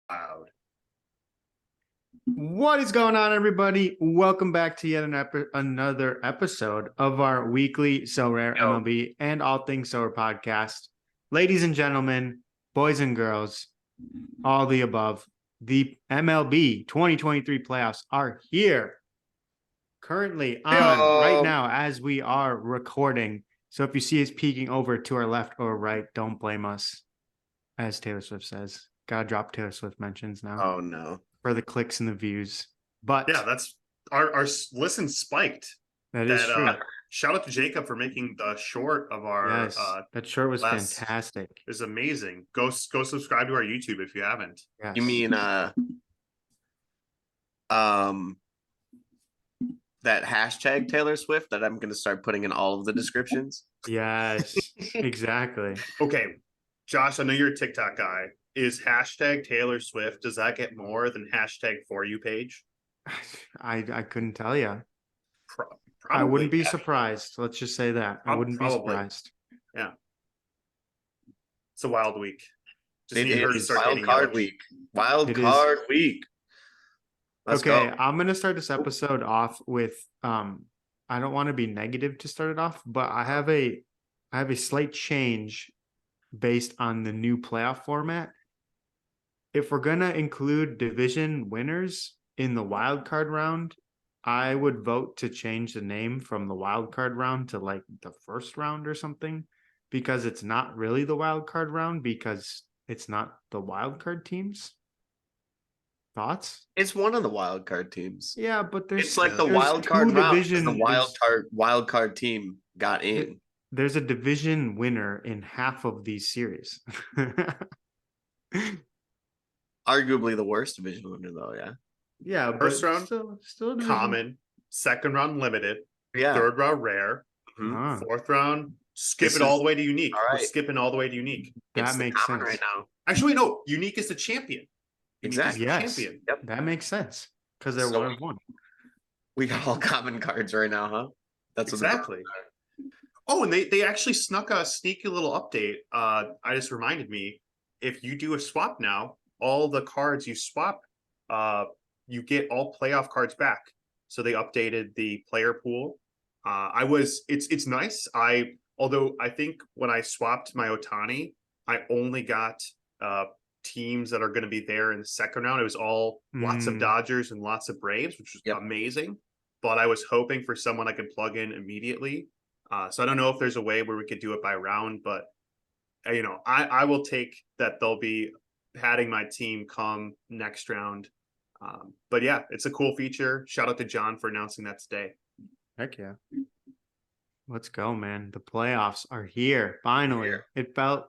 Loud. What is going on, everybody? Welcome back to yet another episode of our weekly Sorare MLB and All Things Sorare podcast. Ladies and gentlemen, boys and girls, all the above, the MLB 2023 playoffs are here. Currently on right now as we are recording. So if you see us peeking over to our left or right, don't blame us. As Taylor Swift says, gotta drop Taylor Swift mentions now. Oh no. For the clicks and the views. But yeah, that's our listen spiked. That is true. Shout out to Jacob for making the short of our that short was fantastic. It was amazing. Go subscribe to our YouTube if you haven't. Yes. You mean that hashtag Taylor Swift that I'm going to start putting in all of the descriptions? Yes, exactly. Okay, Josh, I know you're a TikTok guy. Is hashtag Taylor Swift, does that get more than hashtag For You page? I couldn't tell you. Probably, I wouldn't be surprised. Let's just say that. I wouldn't be surprised. Yeah. It's a wild week. It is wild card week. Wild card week. Let's go. I'm going to start this episode off with I don't want to be negative to start it off, but I have a slight change based on the new playoff format. If we're going to include division winners in the wild card round, I would vote to change the name from the wild card round to like the first round or something, because it's not really the wild card round because it's not the wild card teams. Thoughts? It's one of the wild card teams. Yeah, but it's like the wild card round. The wild card team got in. There's a division winner in half of these series. Arguably the worst division winner, though. Yeah. Yeah. First round, still common. Second round, limited. Yeah. Third round, rare. Mm-hmm. Fourth round, skip it all the way to unique. All right. We're skipping all the way to unique. That makes sense right now. Actually, no. Unique is the champion. Exactly. Yes. Champion. Yep. That makes sense because they're 1-1. We got all common cards right now, huh? That's exactly. Oh, and they actually snuck a sneaky little update. I just reminded me, if you do a swap now, all the cards you swap, you get all playoff cards back. So they updated the player pool. It's nice. Although I think when I swapped my Ohtani, I only got teams that are going to be there in the second round. It was all lots of Dodgers and lots of Braves, which was amazing. But I was hoping for someone I could plug in immediately. So I don't know if there's a way where we could do it by round, but I will take that they'll be padding my team come next round. But yeah, it's a cool feature. Shout out to John for announcing that today. Heck yeah. Let's go, man. The playoffs are here. Finally. It felt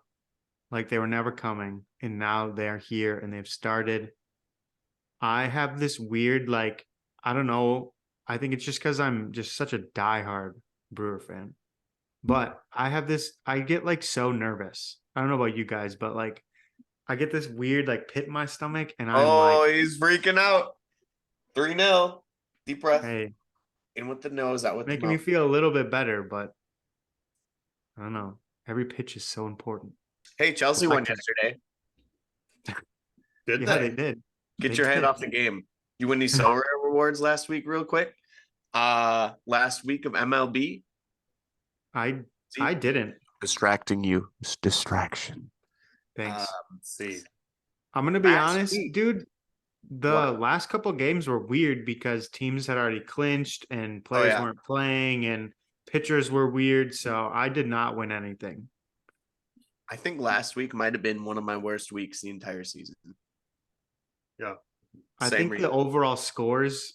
like they were never coming, and now they're here and they've started. I have this weird, I don't know. I think it's just because I'm just such a diehard Brewer fan. But I get so nervous. I don't know about you guys, but I get this weird pit in my stomach, and I'm he's freaking out. 3-0. Deep breath. Hey. In with the nose, out with the mouth. Making me feel a little bit better, but I don't know. Every pitch is so important. Hey, Chelsea won yesterday. They did. Get your head off the game. You win these Sorare rewards last week, real quick. Last week of MLB. I didn't. Distracting you. It's distraction. Thanks. Let's see. I'm gonna be honest, dude. The last couple games were weird because teams had already clinched and players weren't playing and pitchers were weird. So I did not win anything. I think last week might have been one of my worst weeks the entire season. Yeah. I think the overall scores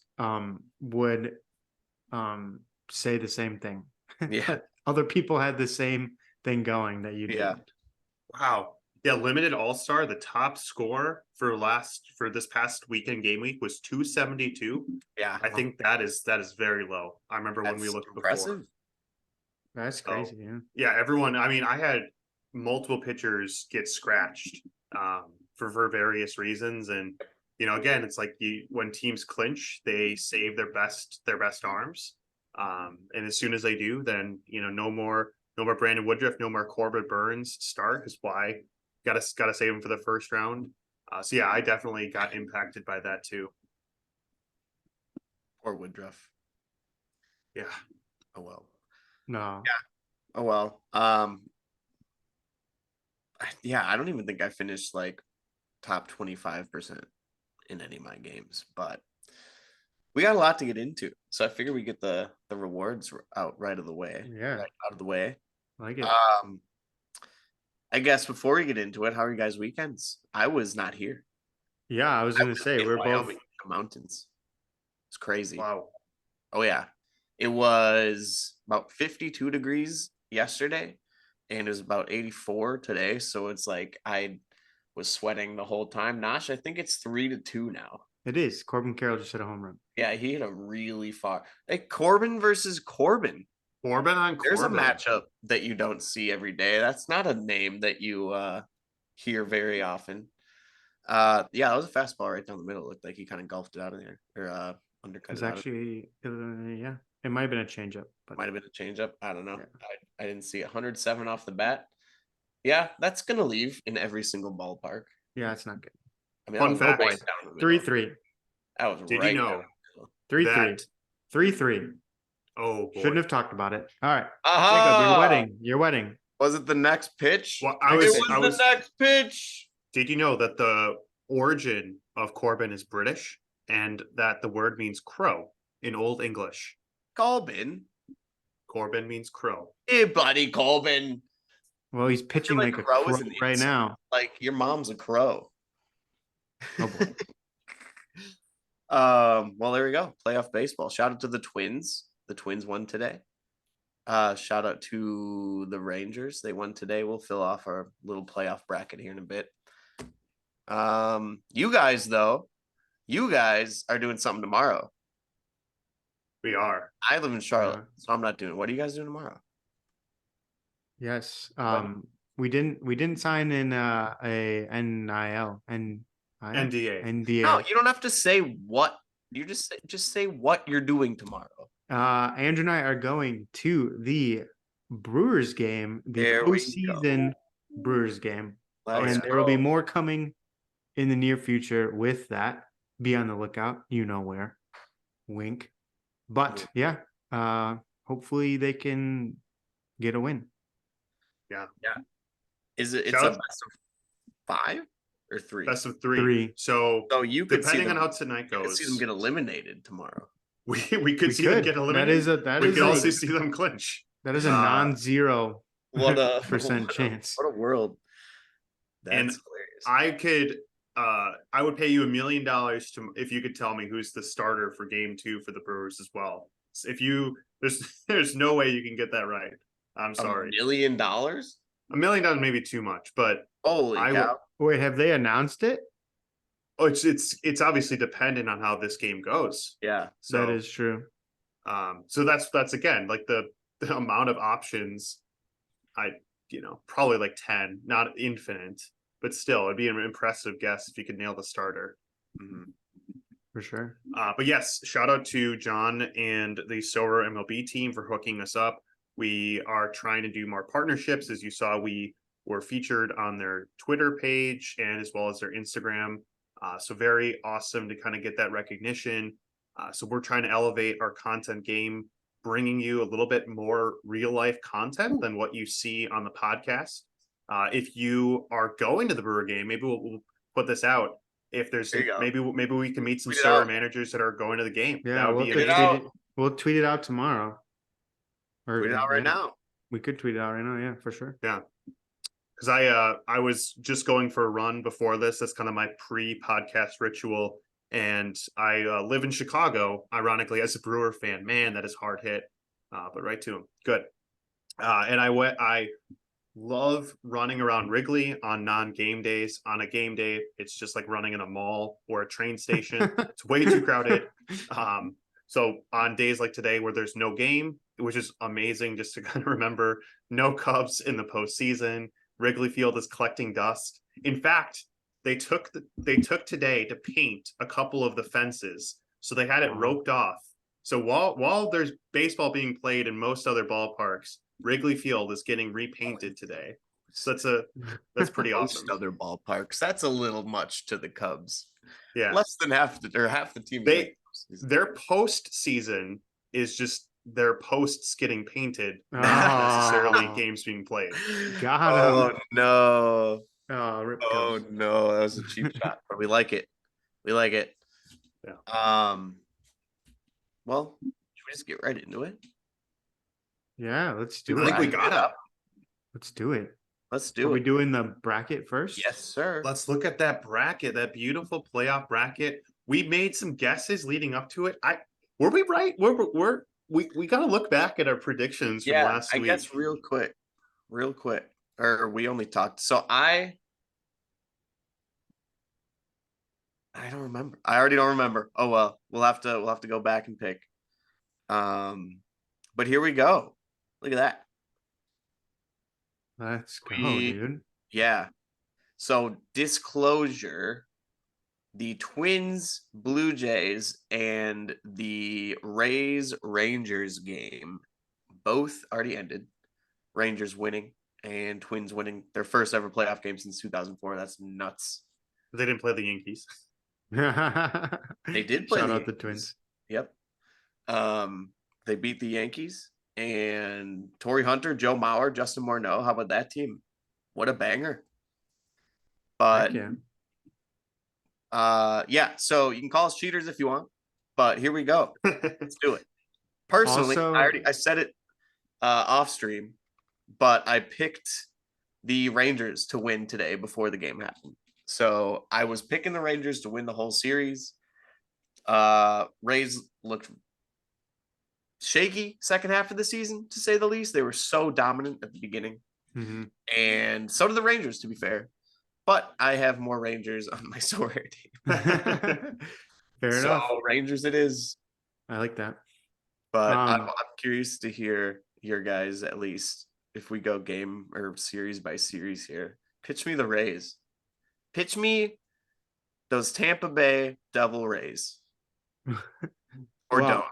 would say the same thing. Yeah. Other people had the same thing going that you did. Yeah. Wow. Yeah, limited all-star, the top score for this past weekend game week was 272. Yeah. I think that is very low. I remember when we looked before. That's crazy, yeah. Yeah, everyone, I had multiple pitchers get scratched for various reasons. And again, it's when teams clinch, they save their best arms. And as soon as they do, then no more Brandon Woodruff, no more Corbett Burns start, is why gotta save him for the first round. So yeah, I definitely got impacted by that too. Or Woodruff. Yeah. Oh well. No. Oh well. Yeah, I don't even think I finished like top 25% in any of my games, but we got a lot to get into. So I figure we get the rewards out right of the way. Yeah. Right out of the way. Like it. I guess before we get into it, how are you guys' weekends? I was not here. Yeah, I was I gonna was say in we're both. Wyoming, the mountains. It's crazy. Wow. Oh yeah. It was about 52 degrees yesterday and it was about 84 today. So it's like I was sweating the whole time. Nosh, I think it's 3-2 now. It is. Corbin Carroll just hit a home run. Yeah, he hit a really far. Hey, Corbin versus Corbin. Corbin on There's a Corbin. matchup that you don't see every day. That's not a name that you hear very often. Yeah, that was a fastball right down the middle. It looked like he kind of golfed it out of there or undercut It's it out. actually, yeah, it might have been a changeup, but Might have been a changeup. I don't know. Yeah. I didn't see 107 off the bat. Yeah, that's gonna leave in every single ballpark. yeah, it's not good. I mean, Fun that was fact. right down the middle. 3-3. That was Did right you down know the middle. 3-3. that 3-3. oh boy. Shouldn't have talked about it. All right. Aha! Jacob, your wedding. Your wedding. Was it the next pitch? Well, It was the next pitch. Did you know that the origin of Corbin is British and that the word means crow in Old English? Colbin. Corbin means crow. Hey, buddy, Colbin. Well, he's pitching like like a crow crow is an right insult. now. Like your mom's a crow. Oh boy. Well, there we go. Playoff baseball. Shout out to the Twins. The Twins won today. Shout out to the Rangers. They won today. We'll fill off our little playoff bracket here in a bit. You guys, though, you guys are doing something tomorrow. We are. I live in Charlotte, Yeah. so I'm not doing it. What are you guys doing tomorrow? Yes. We didn't sign in a NIL and NDA. NDA. No, you don't have to say what. You just say what you're doing tomorrow. Andrew and I are going to the Brewers game, the There we postseason Brewers game. Let's And there will be go. more coming in the near future with that. Be on the lookout. You know where. Wink. But yeah, hopefully they can get a win. Yeah. Is it? It's Shout a out- best of 5 or 3. Best of three. Three. So You could depending see on them, how tonight you could goes, see them get eliminated tomorrow. we could We see them could. get That eliminated. is a We could a- also see them clinch. that is a uh, non-zero What a percent chance. What a world. That's And hilarious. I would pay you $1 million to if you could tell me who's the starter for game 2 for the Brewers as well. So if you there's no way you can get that right. I'm sorry. $1 million? $1 million may be too much, but Holy I cow. Wait, have they announced it? it's obviously dependent on how this game goes. Yeah. So That is true. so that's again like the amount of options. Probably like 10, not infinite, but still it'd be an impressive guess if you could nail the starter. For sure. But yes, shout out to John and the Sorare MLB team for hooking us up. We are trying to do more partnerships. As you saw, we were featured on their Twitter page and as well as their Instagram. So very awesome to kind of get that recognition. So we're trying to elevate our content game, bringing you a little bit more real life content than what you see on the podcast. If you are going to the Brewer game, maybe we'll put this out. If there's maybe we can meet some Sorare managers that are going to the game. Yeah, that would be we'll tweet it out tomorrow. Or Tweet it out right now. We could tweet it out right now, yeah, for sure. Yeah. Because I was just going for a run before this. That's kind of my pre-podcast ritual. And I live in Chicago, ironically, as a Brewer fan. Man, that is hard hit. But right to him. Good. And I love running around Wrigley on non-game days. On a game day, it's just like running in a mall or a train station. It's way too crowded. So on days like today where there's no game, which is amazing just to kind of remember, no Cubs in the postseason. Wrigley Field is collecting dust. In fact, they took today to paint a couple of the fences. So they had it roped off. So while there's baseball being played in most other ballparks, Wrigley Field is getting repainted today. So that's pretty awesome. Most other ballparks, that's a little much to the Cubs. Yeah, Less than half the team. their postseason is just their posts getting painted, not necessarily games being played. Got Oh him. no! Rip Oh Cubs. no! That was a cheap shot, but we like it. We like it. Yeah. Well, should we just get right into it? Yeah, let's do I it. think we Wrap got it up. Let's do it. Let's Are do we it. doing the bracket first? Yes, sir. Let's look at that bracket, that beautiful playoff bracket. We made some guesses leading up to it. Were we right? We got to look back at our predictions from last I week. guess real quick. Or we only talked. So I don't remember. I already don't remember. Oh well, we'll have to go back and pick. But here we go. Look at that. Let's go, We- dude. Yeah. So disclosure, the Twins, Blue Jays, and the Rays Rangers game both already ended. Rangers winning and Twins winning their first ever playoff game since 2004. That's nuts. They didn't play the Yankees. They did play Shout the out the Yankees. Twins. Yep. They beat the Yankees and Torrey Hunter, Joe Mauer, Justin Morneau. How about that team? What a banger. But Heck yeah, so you can call us cheaters if you want, but here we go. Let's do it. Personally, Also- I said it off stream, but I picked the Rangers to win today before the game happened. So I was picking the Rangers to win the whole series. Rays looked shaky second half of the season, to say the least. They were so dominant at the beginning. Mhm. And so did the Rangers, to be fair. But I have more Rangers on my Sorare team. Fair So enough. Rangers it is. I like that. But I'm Um, curious to hear your guys, at least if we go game or series by series here. Pitch me the Rays. Pitch me those Tampa Bay Devil Rays. Or well, don't.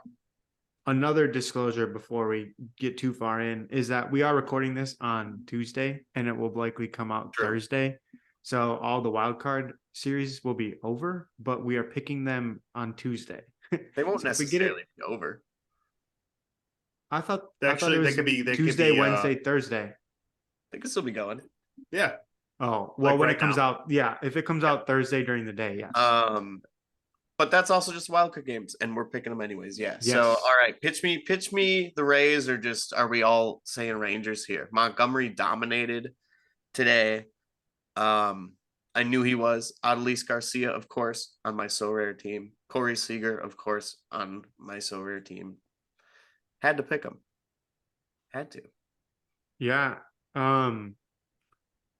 Another disclosure before we get too far in is that we are recording this on Tuesday and it will likely come out True. Thursday. So all the wild card series will be over, but we are picking them on Tuesday. They won't So if we get it- necessarily be over. I thought Actually, it they was could be Tuesday, Wednesday, Thursday. They could still be going. Yeah. Oh, well, Like when right it comes now. out, yeah. If it comes out Thursday during the day, yes. But that's also just wildcard games, and we're picking them anyways. Yeah. Yes. So all right, pitch me the Rays, or just are we all saying Rangers here? Montgomery dominated today. I knew he was. Adolis Garcia, of course, on my Sorare team. Corey Seager, of course, on my Sorare team. Had to pick him. Had to. Yeah. I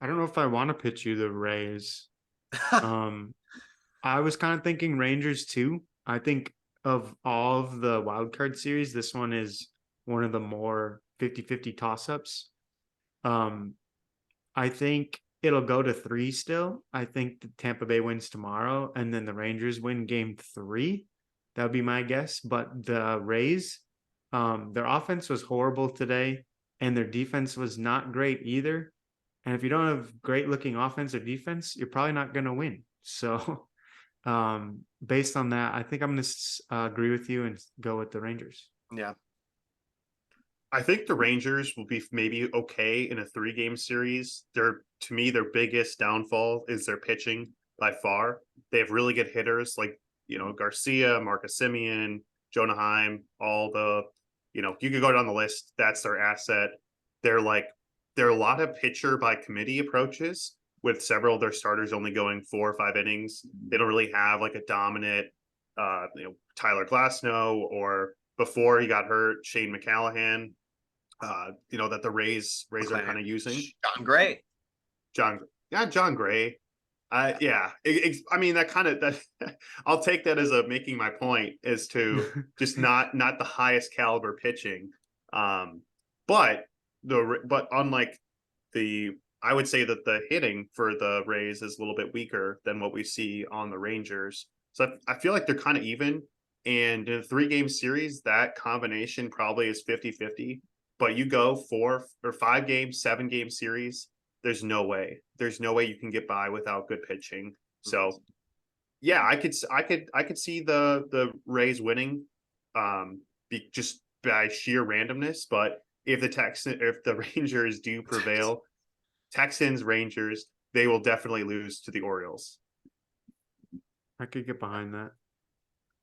don't know if I want to pitch you the Rays. I was kind of thinking Rangers too. I think of all of the wild card series, this one is one of the more 50-50 toss-ups. I think it'll go to 3 still. I think the Tampa Bay wins tomorrow, and then the Rangers win game 3. That would be my guess. But the Rays, their offense was horrible today, and their defense was not great either. And if you don't have great looking offense or defense, you're probably not going to win. So based on that, I think I'm going to agree with you and go with the Rangers. Yeah. I think the Rangers will be maybe okay in a 3-game series. To me, their biggest downfall is their pitching by far. They have really good hitters like, Garcia, Marcus Semien, Jonah Heim, all the, you could go down the list. That's their asset. They're a lot of pitcher by committee approaches with several of their starters only going 4 or 5 innings. They don't really have like a dominant, Tyler Glasnow, or before he got hurt, Shane McCallahan, that the Rays are kind of using. John Gray. John Gray. I mean, that I'll take that as making my point is to just not the highest caliber pitching. But unlike I would say that the hitting for the Rays is a little bit weaker than what we see on the Rangers. So I feel like they're kind of even. And in a 3-game series, that combination probably is 50-50. But you go 4 or 5 game, 7-game series, there's no way. There's no way you can get by without good pitching. So yeah, I could see the Rays winning, just by sheer randomness. But if the Rangers do prevail, Texans, Rangers, they will definitely lose to the Orioles. I could get behind that.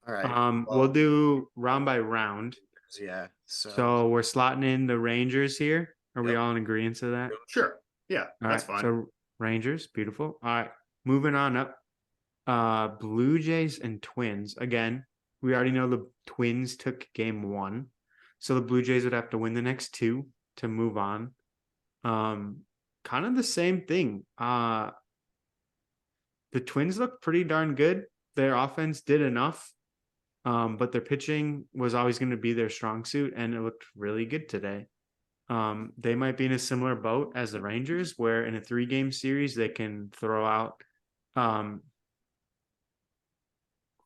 All right. We'll do round by round. Yeah. So we're slotting in the Rangers here. Are we Yep. all in agreement to that? Sure. Yeah, All that's right. fine. So Rangers, beautiful. All right. Moving on up. Blue Jays and Twins. Again, we already know the Twins took game 1. So the Blue Jays would have to win the next 2 to move on. Kind of the same thing. The Twins look pretty darn good. Their offense did enough. But their pitching was always going to be their strong suit, and it looked really good today. They might be in a similar boat as the Rangers, where in a 3-game series they can throw out.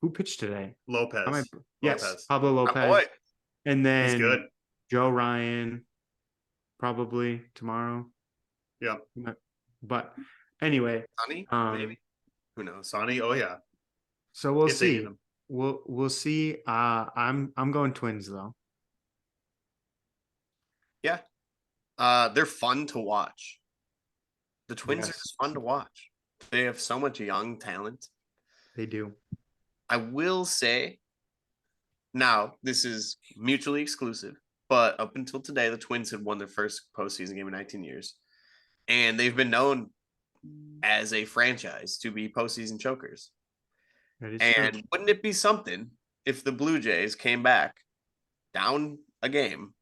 Who pitched today? Lopez. Yes, Lopez. Pablo My Lopez, boy. and then He's good. Joe Ryan, probably tomorrow. Yeah. But anyway, Sonny, maybe. Who knows? Sonny. Oh yeah. So we'll If they get see. him. We'll see. I'm going Twins though. Yeah. They're fun to watch. The Twins are Yes. just fun to watch. They have so much young talent. They do. I will say, now this is mutually exclusive, but up until today, the Twins had won their first postseason game in 19 years, and they've been known as a franchise to be postseason chokers. That is And true. wouldn't it be something if the Blue Jays came back down a game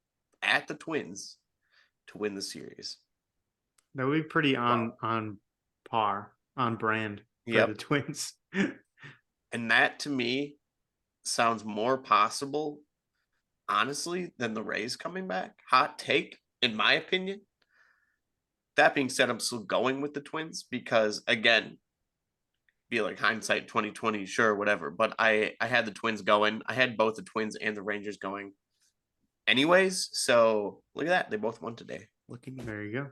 at the Twins to win the series? That would be pretty on par, on brand for the Twins. And that to me sounds more possible, honestly, than the Rays coming back. Hot take, in my opinion. That being said, I'm still going with the Twins because, again, be like hindsight 2020, sure, whatever. But I had the Twins going. I had both the Twins and the Rangers going anyways. So look at that. They both won today. There you go.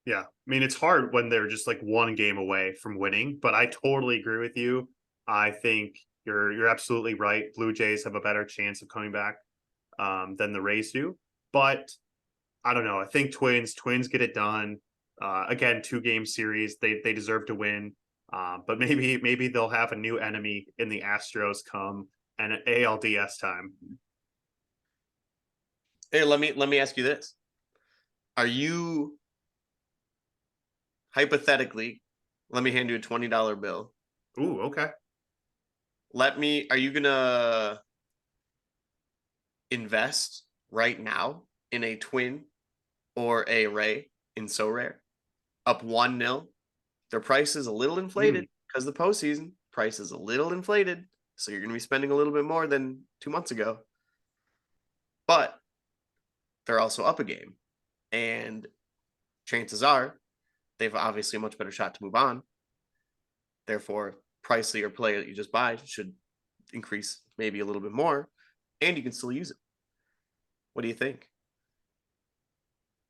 Yeah. I mean, it's hard when they're just like one game away from winning, but I totally agree with you. I think you're absolutely right. Blue Jays have a better chance of coming back than the Rays do. But I don't know. I think Twins get it done. Again, 2-game series. They deserve to win. But maybe they'll have a new enemy in the Astros come and ALDS time. Hey, let me ask you this. Are you hypothetically, let me hand you a $20 bill. Ooh, okay. Are you gonna invest right now in a Twin or a Ray in Sorare? Up 1-0. Their price is a little inflated because the postseason price is a little inflated. So you're gonna be spending a little bit more than 2 months ago. But they're also up a game. And chances are they've obviously a much better shot to move on. Therefore, price of your player that you just buy should increase maybe a little bit more, and you can still use it. What do you think?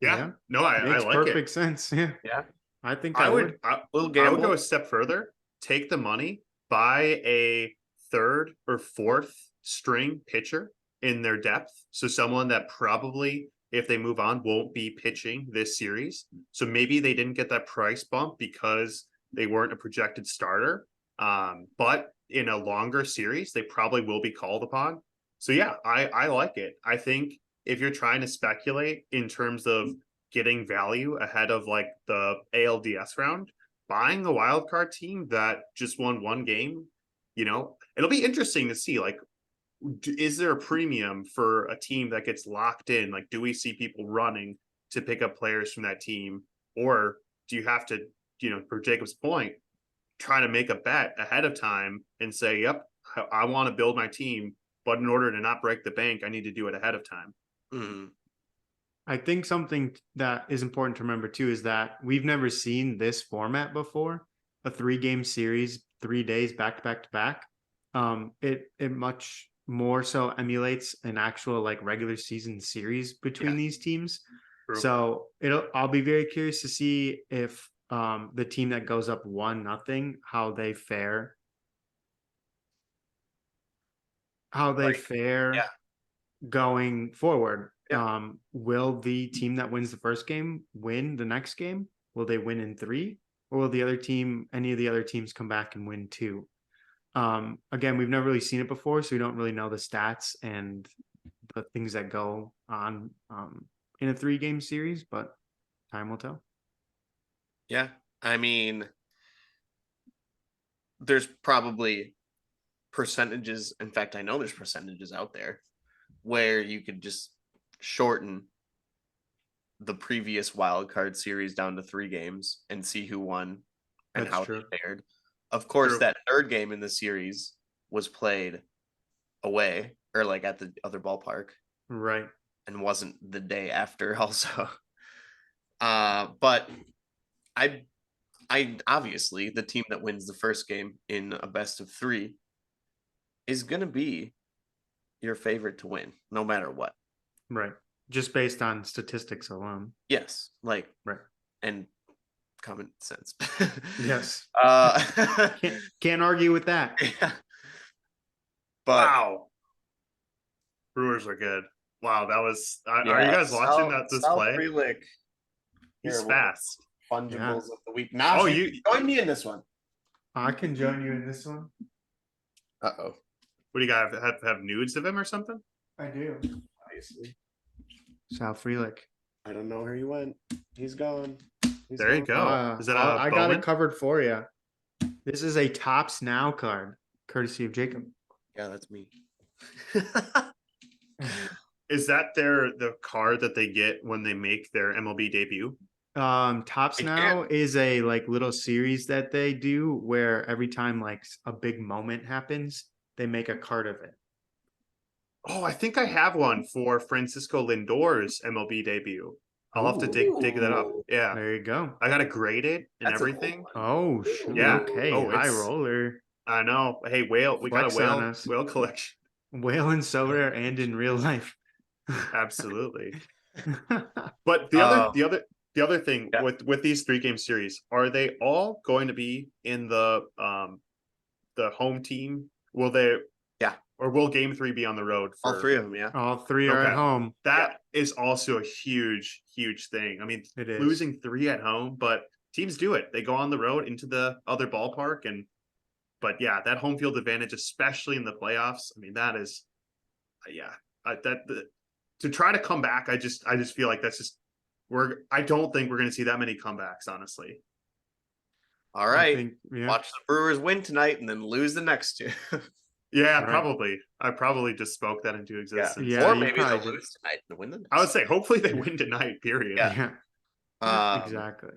Yeah. No, I Makes like perfect it. sense. Yeah. Yeah. I think I would. Little would gamble. go a step further. Take the money, buy a 3rd or 4th string pitcher in their depth. So someone that probably, if they move on, won't be pitching this series. So maybe they didn't get that price bump because they weren't a projected starter. But in a longer series, they probably will be called upon. So yeah, I like it. I think if you're trying to speculate in terms of getting value ahead of like the ALDS round, buying a wild card team that just won 1 game, it'll be interesting to see, like, is there a premium for a team that gets locked in? Like, do we see people running to pick up players from that team? Or do you have to, for Jacob's point, try to make a bet ahead of time and say, yep, I want to build my team, but in order to not break the bank, I need to do it ahead of time. Mm-hmm. I think something that is important to remember too is that we've never seen this format before, a 3-game series, 3 days back to back to back. It much more so emulates an actual like regular season series between these teams. True. So I'll be very curious to see if the team that goes up 1-0, how they fare. Yeah. Going forward. Yeah. Will the team that wins the first game win the next game? Will they win in 3? Or will any of the other teams come back and win 2? Again, we've never really seen it before, so we don't really know the stats and the things that go on in a 3-game series, but time will tell. Yeah. I mean, there's probably percentages. In fact, I know there's percentages out there where you could just shorten the previous wild card series down to 3 games and see who won and That's how true. they fared. Of course, True. that third game in the series was played away or like at the other ballpark Right. and wasn't the day after also. But I obviously the team that wins the first game in a best of 3 is going to be your favorite to win no matter what. Right. Just based on statistics alone. Yes, like Right. and common sense. Yes. Uh Can't argue with that. yeah. But Wow. Brewers are good. Wow, that was. Are yeah, you guys watching this Sal play? Frelick. He's Here, fast. Fungibles Yeah. of the week. Now Oh, you join me in this one. I can join you in this one. Uh-oh. What do you got? Have nudes of him or something? I do. Obviously. Sal Frelick. I don't know where he went. He's gone. There you go. Is that a I got Bowman? it covered for you. This is a Tops Now card, courtesy of Jacob. Yeah, that's me. Is that the card that they get when they make their MLB debut? Tops I Now can't. is a like little series that they do where every time like a big moment happens, they make a card of it. Oh, I think I have one for Francisco Lindor's MLB debut. I'll have to dig that up. Ooh. Yeah, There you go. I gotta grade it and That's a cool everything. one. Oh, shoot. Yeah. Okay. Oh, High it's- roller. I know. Hey, whale. We got a Flex on whale. us. Whale collection. Whale and so rare and in real life. Absolutely. But the other thing Yeah. with these 3-game series, are they all going to be in the home team? Will they? Yeah. Or will game 3 be on the road? All 3 of them, yeah. All 3 are Okay. at home. That is also a huge thing. I mean, It is. losing 3 at home, but teams do it. They go on the road into the other ballpark, but yeah, that home field advantage, especially in the playoffs. I mean, that is, yeah, to try to come back. I just feel like that's just I don't think we're going to see that many comebacks, honestly. All right. Yeah. Watch the Brewers win tonight and then lose the next 2. Yeah, Right. probably. I probably just spoke that into existence. Yeah, or you maybe they'll probably did. lose tonight and win the next. I would say hopefully they win tonight. Period. Yeah. Exactly.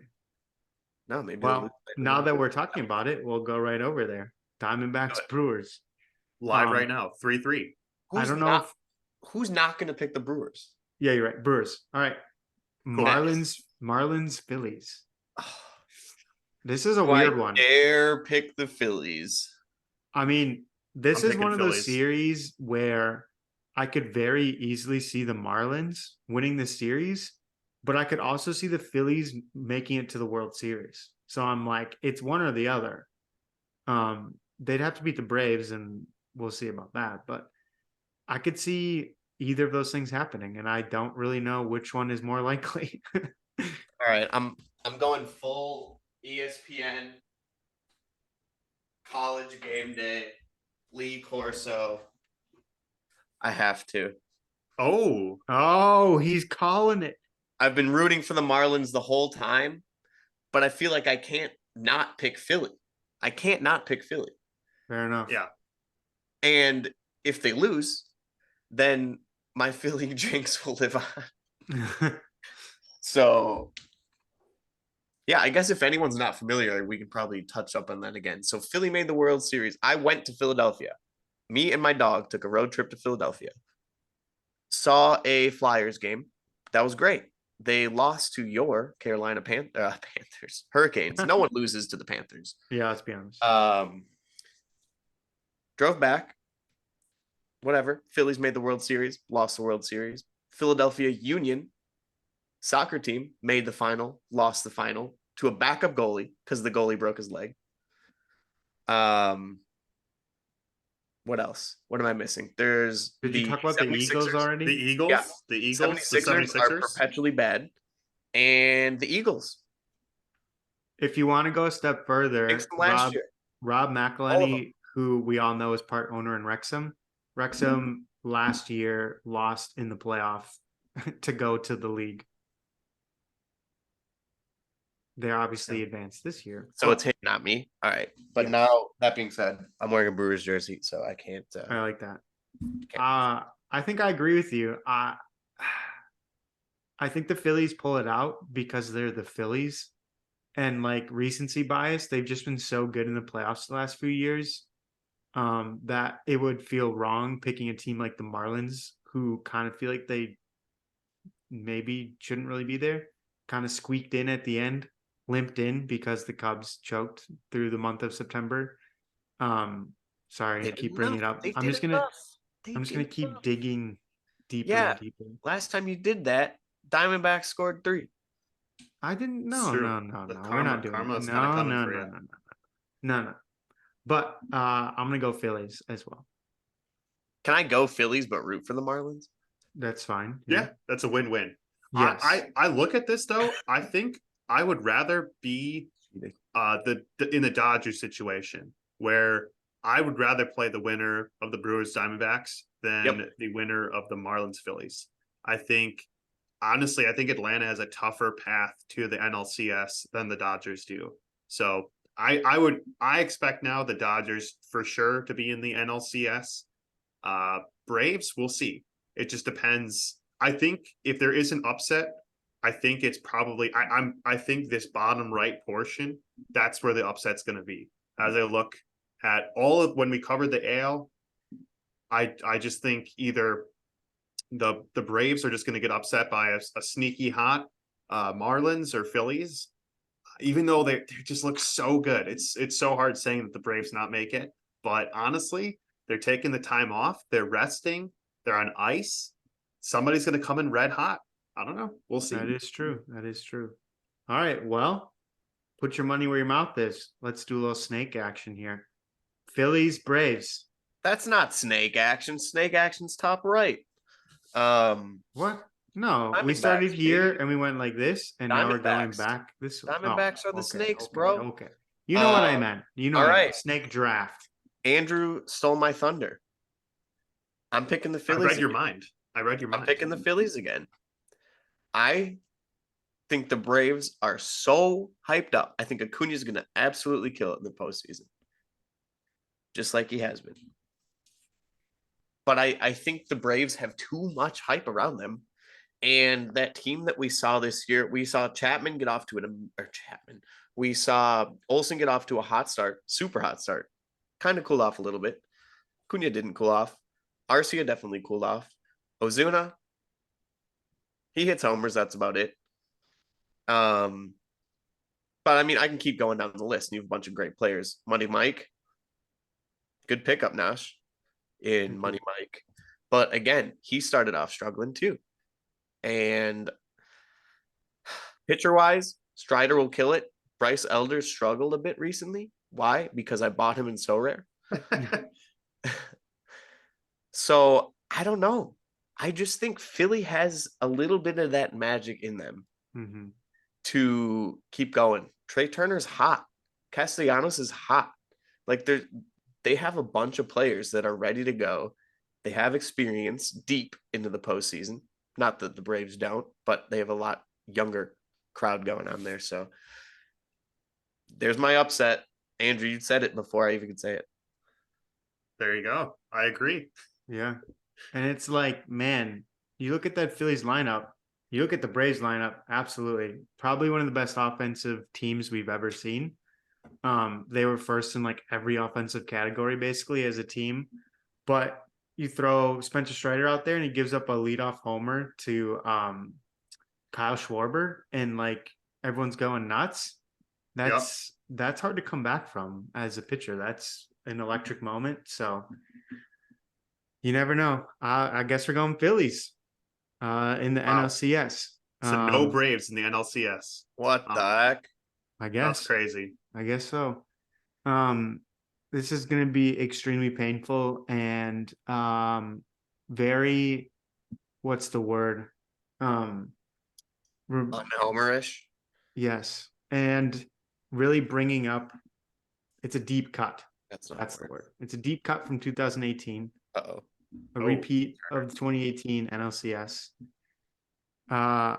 No, maybe they'll lose Well, tonight. now that we're talking about it, we'll go right over there. Diamondbacks, Brewers. Live right now, 3-3. I don't know who's not going to pick the Brewers. Yeah, you're right. Brewers. All right. Cool. Marlins, Phillies. This is a Do weird I one. dare pick the Phillies. I mean, this I'm is one picking of those Phillies. series where I could very easily see the Marlins winning the series, but I could also see the Phillies making it to the World Series. So I'm like, it's one or the other. They'd have to beat the Braves, and we'll see about that. But I could see either of those things happening, and I don't really know which one is more likely. All right, I'm going full ESPN college game day, Lee Corso. I have to. Oh, he's calling it. I've been rooting for the Marlins the whole time, but I feel like I can't not pick Philly. I can't not pick Philly. Fair enough. yeah. And if they lose, then my Philly jinx will live on. So, yeah, I guess if anyone's not familiar, we can probably touch up on that again. So Philly made the World Series. I went to Philadelphia. Me and my dog took a road trip to Philadelphia. Saw a Flyers game. That was great. They lost to your Carolina Panthers, Hurricanes. No one loses to the Panthers. Yeah, let's be honest. Drove back. Whatever. Phillies made the World Series, lost the World Series. Philadelphia Union soccer team made the final, lost the final to a backup goalie because the goalie broke his leg. What else? What am I missing? There's Did you the talk about the Eagles 76ers. already? The Eagles, Yeah. the Eagles, the 76ers are 76ers. perpetually bad. And the Eagles. If you want to go a step further, Fix them last year. Rob All of them. McElhenney, who we all know is part owner in Wrexham. Wrexham last year lost in the playoff to go to the league. They obviously advanced this year. So it's him, not me. All right. But Yes. now, that being said, I'm wearing a Brewers jersey, so I can't. I like that. can't. I think I agree with you. I think the Phillies pull it out because they're the Phillies. And like recency bias, they've just been so good in the playoffs the last few years that it would feel wrong picking a team like the Marlins, who kind of feel like they maybe shouldn't really be there, kind of squeaked in at the end, limped in because the Cubs choked through the month of September. Sorry, They I keep did bringing it enough. up. They I'm did just gonna enough. I'm just gonna keep digging deeper Yeah. and deeper. Last time you did that, Diamondbacks scored 3. I didn't. It's No, true. no, no, The no. We're not doing karma that. is kind of No, coming no, for no, you. no, no, no. But I'm gonna go Phillies as well. Can I go Phillies but root for the Marlins? That's fine. Yeah, that's a win-win. Yes. I look at this though. I think I would rather be in the Dodgers situation where I would rather play the winner of the Brewers Diamondbacks than the winner of the Marlins Phillies. I think honestly, I think Atlanta has a tougher path to the NLCS than the Dodgers do. So I expect now the Dodgers for sure to be in the NLCS. Braves, we'll see. It just depends. I think if there is an upset, I think it's probably I think this bottom right portion, that's where the upset's gonna be. As I look at all of when we covered the AL, I just think either the Braves are just gonna get upset by a sneaky hot Marlins or Phillies, even though they just look so good. It's so hard saying that the Braves not make it. But honestly, they're taking the time off, they're resting, they're on ice. Somebody's gonna come in red hot. I don't know. We'll see. That is true. That is true. All right. Well, put your money where your mouth is. Let's do a little snake action here. Phillies, Braves. That's not snake action. Snake action's top right. What? No, we Diamondbacks, started here baby. and we went like this, and now we're going Diamondbacks. back this way. Diamondbacks are the snakes, okay, bro. Okay. You know what I meant. You know all what I right. meant. Snake draft. Andrew stole my thunder. I'm picking the Phillies. I read your mind. I'm picking the Phillies again. I think the Braves are so hyped up. I think Acuna is going to absolutely kill it in the postseason, just like he has been. But I think the Braves have too much hype around them. And that team that we saw this year, we saw Chapman get off to we saw Olsen get off to a hot start, super hot start, kind of cool off a little bit. Cunha didn't cool off. Arcia definitely cooled off. Ozuna, he hits homers. That's about it. But I mean, I can keep going down the list. You have a bunch of great players. Money Mike, good pickup, Nash, in Money Mike. But again, he started off struggling too. And pitcher-wise, Strider will kill it. Bryce Elder struggled a bit recently. Why? Because I bought him in Sorare. So I don't know. I just think Philly has a little bit of that magic in them to keep going. Trey Turner's hot. Castellanos is hot. Like they have a bunch of players that are ready to go. They have experience deep into the postseason. Not that the Braves don't, but they have a lot younger crowd going on there. So there's my upset. Andrew, you said it before I even could say it. There you go. I agree. Yeah. And it's like, man, you look at that Phillies lineup, you look at the Braves lineup, absolutely. Probably one of the best offensive teams we've ever seen. They were first in like every offensive category basically as a team. But you throw Spencer Strider out there and he gives up a leadoff homer to Kyle Schwarber and like everyone's going nuts. That's hard to come back from as a pitcher. That's an electric moment. So you never know. I guess we're going Phillies in the NLCS. So no Braves in the NLCS. What the heck? I That's guess. crazy. I guess so. This is going to be extremely painful and very, what's the word? Unhomerish. Yes, and really bringing up. It's a deep cut. That's not That's a the word. word. It's a deep cut from 2018, Uh-oh. a repeat of the 2018 NLCS. I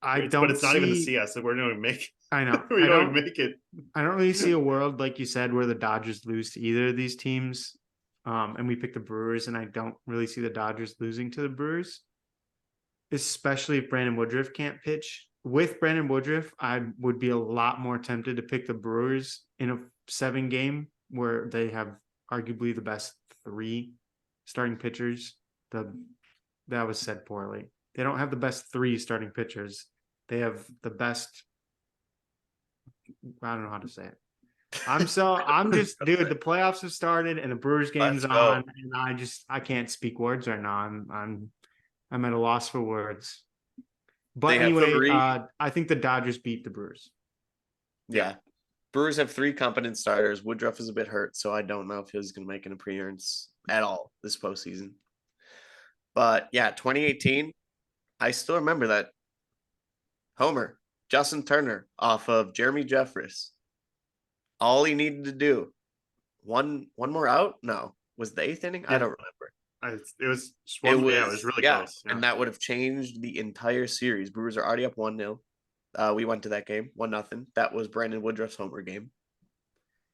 But don't it's not even the see. CS. So we're not even make. I know. We don't even make it. I don't really see a world like you said where the Dodgers lose to either of these teams. And we pick the Brewers, and I don't really see the Dodgers losing to the Brewers, especially if Brandon Woodruff can't pitch. With Brandon Woodruff, I would be a lot more tempted to pick the Brewers in a 7-game where they have arguably the best 3 starting pitchers. That was said poorly. They don't have the best 3 starting pitchers. They have the best. I don't know how to say it. I'm just dude, the playoffs have started and the Brewers game's on, and I can't speak words right now. I'm at a loss for words. But anyway, I think the Dodgers beat the Brewers. Yeah. Brewers have 3 competent starters. Woodruff is a bit hurt, so I don't know if he's going to make an appearance at all this postseason. But yeah, 2018, I still remember that homer, Justin Turner off of Jeremy Jeffress. All he needed to do, one more out? No. Was the 8th inning? Yeah. I don't remember. It was really close. Yeah. And that would have changed the entire series. Brewers are already up 1-0. We went to that game 1-0. That was Brandon Woodruff's homer game.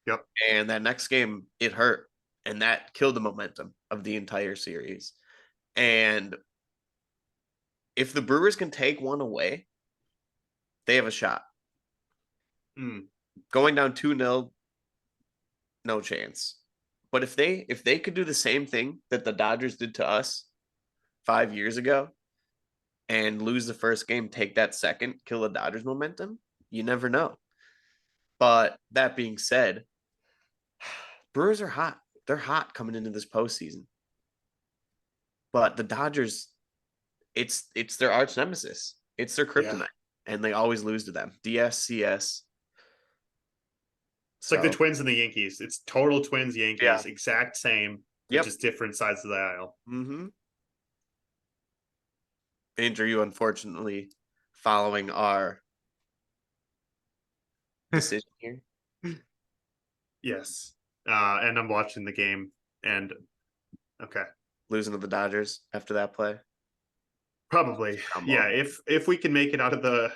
Yep. And that next game, it hurt, and that killed the momentum of the entire series. And if the Brewers can take one away, they have a shot. Going down 2-0, no chance. But if they could do the same thing that the Dodgers did to us 5 years ago and lose the first game, take that second, kill the Dodgers momentum, you never know. But that being said, Brewers are hot. They're hot coming into this postseason. But the Dodgers, it's their arch nemesis. It's their kryptonite. And they always lose to them. DSCS. It's like the Twins and the Yankees. It's total Twins, Yankees, exact same, just different sides of the aisle. Mm-hmm. Andrew, you unfortunately following our decision here. Yes. And I'm watching the game, and okay. Losing to the Dodgers after that play. Probably. Yeah, if we can make it out of the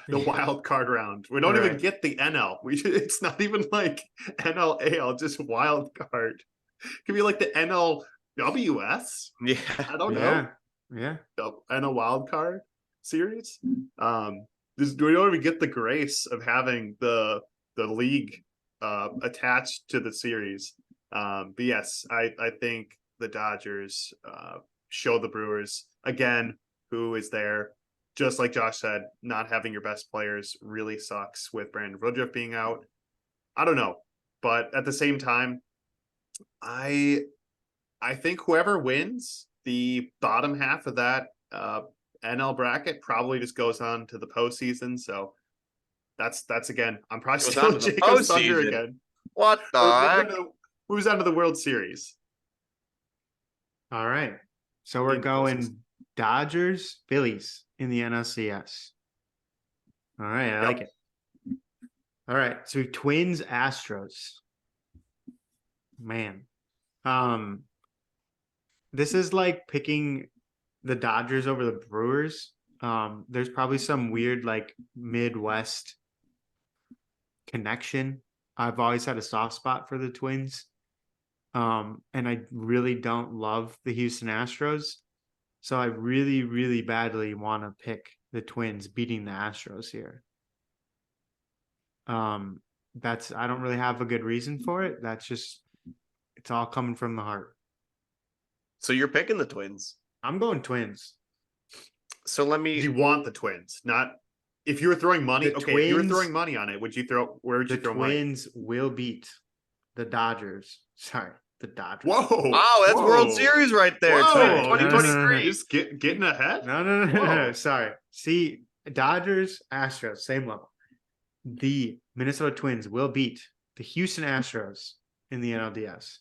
wild card round. We don't even get the NL. It's not even like NL AL, just wild card. It could be like the NLWS. Yeah. I don't know. Yeah. The NL wild card series. We don't even get the grace of having the league attached to the series. But yes, I think the Dodgers show the Brewers again who is there. Just like Josh said, not having your best players really sucks with Brandon Woodruff being out. I don't know, but at the same time, I think whoever wins the bottom half of that NL bracket probably just goes on to the postseason. So that's again, I'm probably still Jacob's Thunder again. What the heck? Moves on to the World Series. All right. So we're going Dodgers, Phillies in the NLCS. All right. I like it. All right. So Twins, Astros. Man. This is like picking the Dodgers over the Brewers. There's probably some weird like Midwest connection. I've always had a soft spot for the Twins. And I really don't love the Houston Astros. So I really, really badly want to pick the Twins beating the Astros here. I don't really have a good reason for it. It's all coming from the heart. So you're picking the Twins. I'm going Twins. So you want the Twins, not if you were throwing money. If you were throwing money on it, where would you throw money? The Twins will beat the Dodgers. Sorry. the Dodgers. Whoa! Wow, that's World Series right there. Whoa! 2023. Just getting ahead. No. Sorry. See, Dodgers, Astros, same level. The Minnesota Twins will beat the Houston Astros in the NLDS.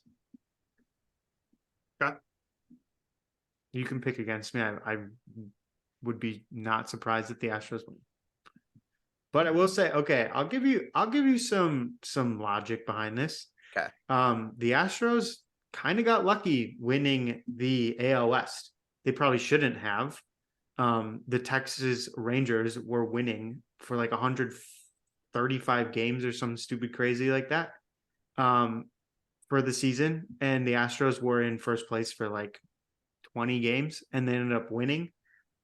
Okay. You can pick against me. I would be not surprised if the Astros win. But I will say, okay, I'll give you some logic behind this. Okay. The Astros kind of got lucky winning the AL West. They probably shouldn't have. The Texas Rangers were winning for like 135 games or some stupid crazy like that. For the season, and the Astros were in first place for like 20 games, and they ended up winning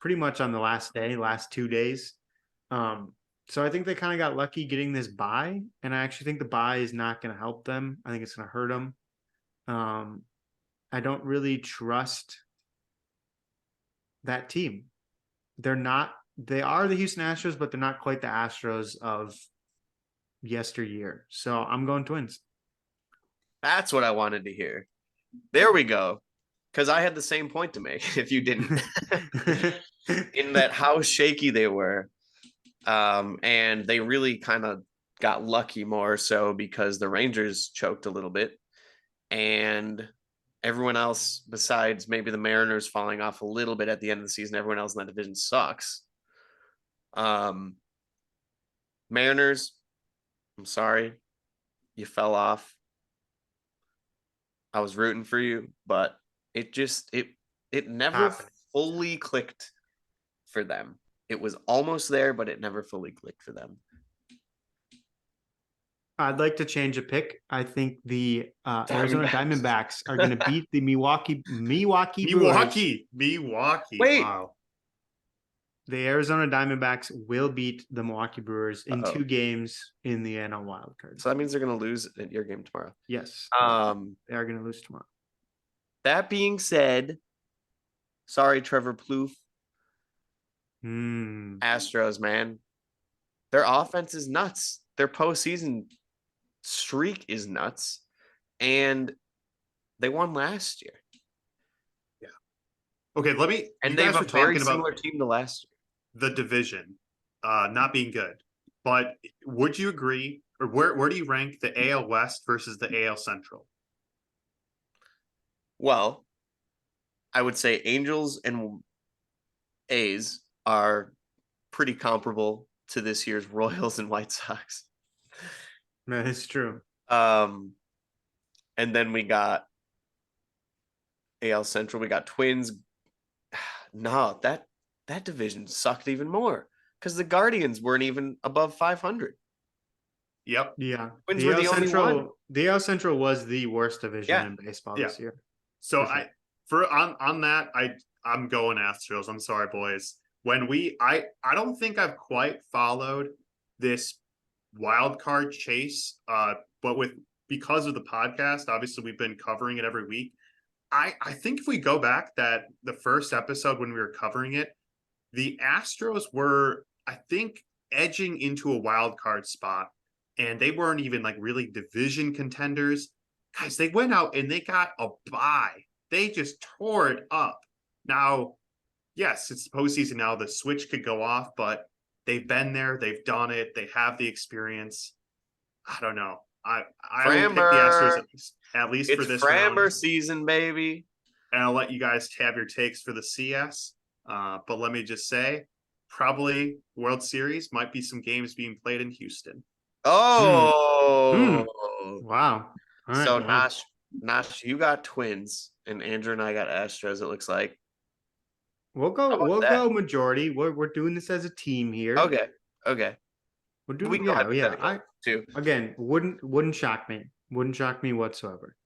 pretty much on the last 2 days. So I think they kind of got lucky getting this bye, and I actually think the bye is not going to help them. I think it's going to hurt them. I don't really trust that team. They are the Houston Astros, but they're not quite the Astros of yesteryear. So I'm going Twins. That's what I wanted to hear. There we go. Because I had the same point to make if you didn't. In that how shaky they were. And they really kind of got lucky more so because the Rangers choked a little bit. And everyone else, besides maybe the Mariners falling off a little bit at the end of the season, everyone else in that division sucks. Mariners, I'm sorry. You fell off. I was rooting for you, but it never fully clicked for them. It was almost there, but it never fully clicked for them. I'd like to change a pick. I think the Arizona Diamondbacks are going to beat the Milwaukee Brewers. Milwaukee. Wait. Wow. The Arizona Diamondbacks will beat the Milwaukee Brewers in 2 games in the NL Wild Card. So that means they're going to lose at your game tomorrow. Yes. They are going to lose tomorrow. That being said, sorry, Trevor Plouffe. Astros, man. Their offense is nuts. Their postseason streak is nuts. And they won last year. Yeah. Okay, and they have a very similar team to last year. The division not being good. But would you agree, or where do you rank the AL West versus the AL Central? Well, I would say Angels and A's are pretty comparable to this year's Royals and White Sox. That is true. And then we got AL Central. We got Twins. No, that division sucked even more because the Guardians weren't even above 500. Yep. Yeah. Twins were the only one. The AL Central was the worst division in baseball this year. So on that, I'm going Astros. I'm sorry, boys. I don't think I've quite followed this wild card chase, but because of the podcast, obviously we've been covering it every week. I think if we go back that the first episode when we were covering it, the Astros were, I think, edging into a wild card spot, and they weren't even like really division contenders. Guys, they went out and they got a bye. They just tore it up. Now, yes, it's the postseason now. The switch could go off, but they've been there. They've done it. They have the experience. I don't know. I will pick the Astros at least for this round. Framber season, baby. And I'll let you guys have your takes for the CS. But let me just say, probably World Series might be some games being played in Houston. Oh, wow. All right, so Nash, you got Twins, and Andrew and I got Astros. It looks like we'll go majority. We're doing this as a team here. Okay. We're doing too. Again, wouldn't shock me. Wouldn't shock me whatsoever.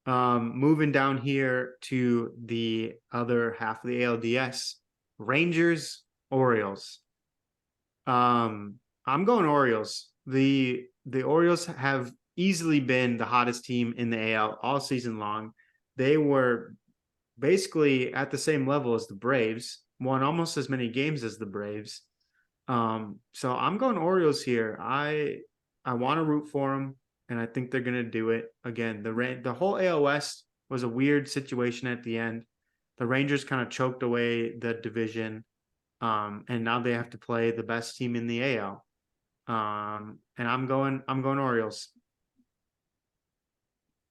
Moving down here to the other half of the ALDS, Rangers, Orioles. I'm going Orioles. The Orioles have easily been the hottest team in the AL all season long. They were basically at the same level as the Braves, won almost as many games as the Braves. So I'm going Orioles here. I want to root for them. and I think they're gonna do it again. The whole AL West was a weird situation at the end. The Rangers kind of choked away the division, and now they have to play the best team in the AL. And I'm going Orioles.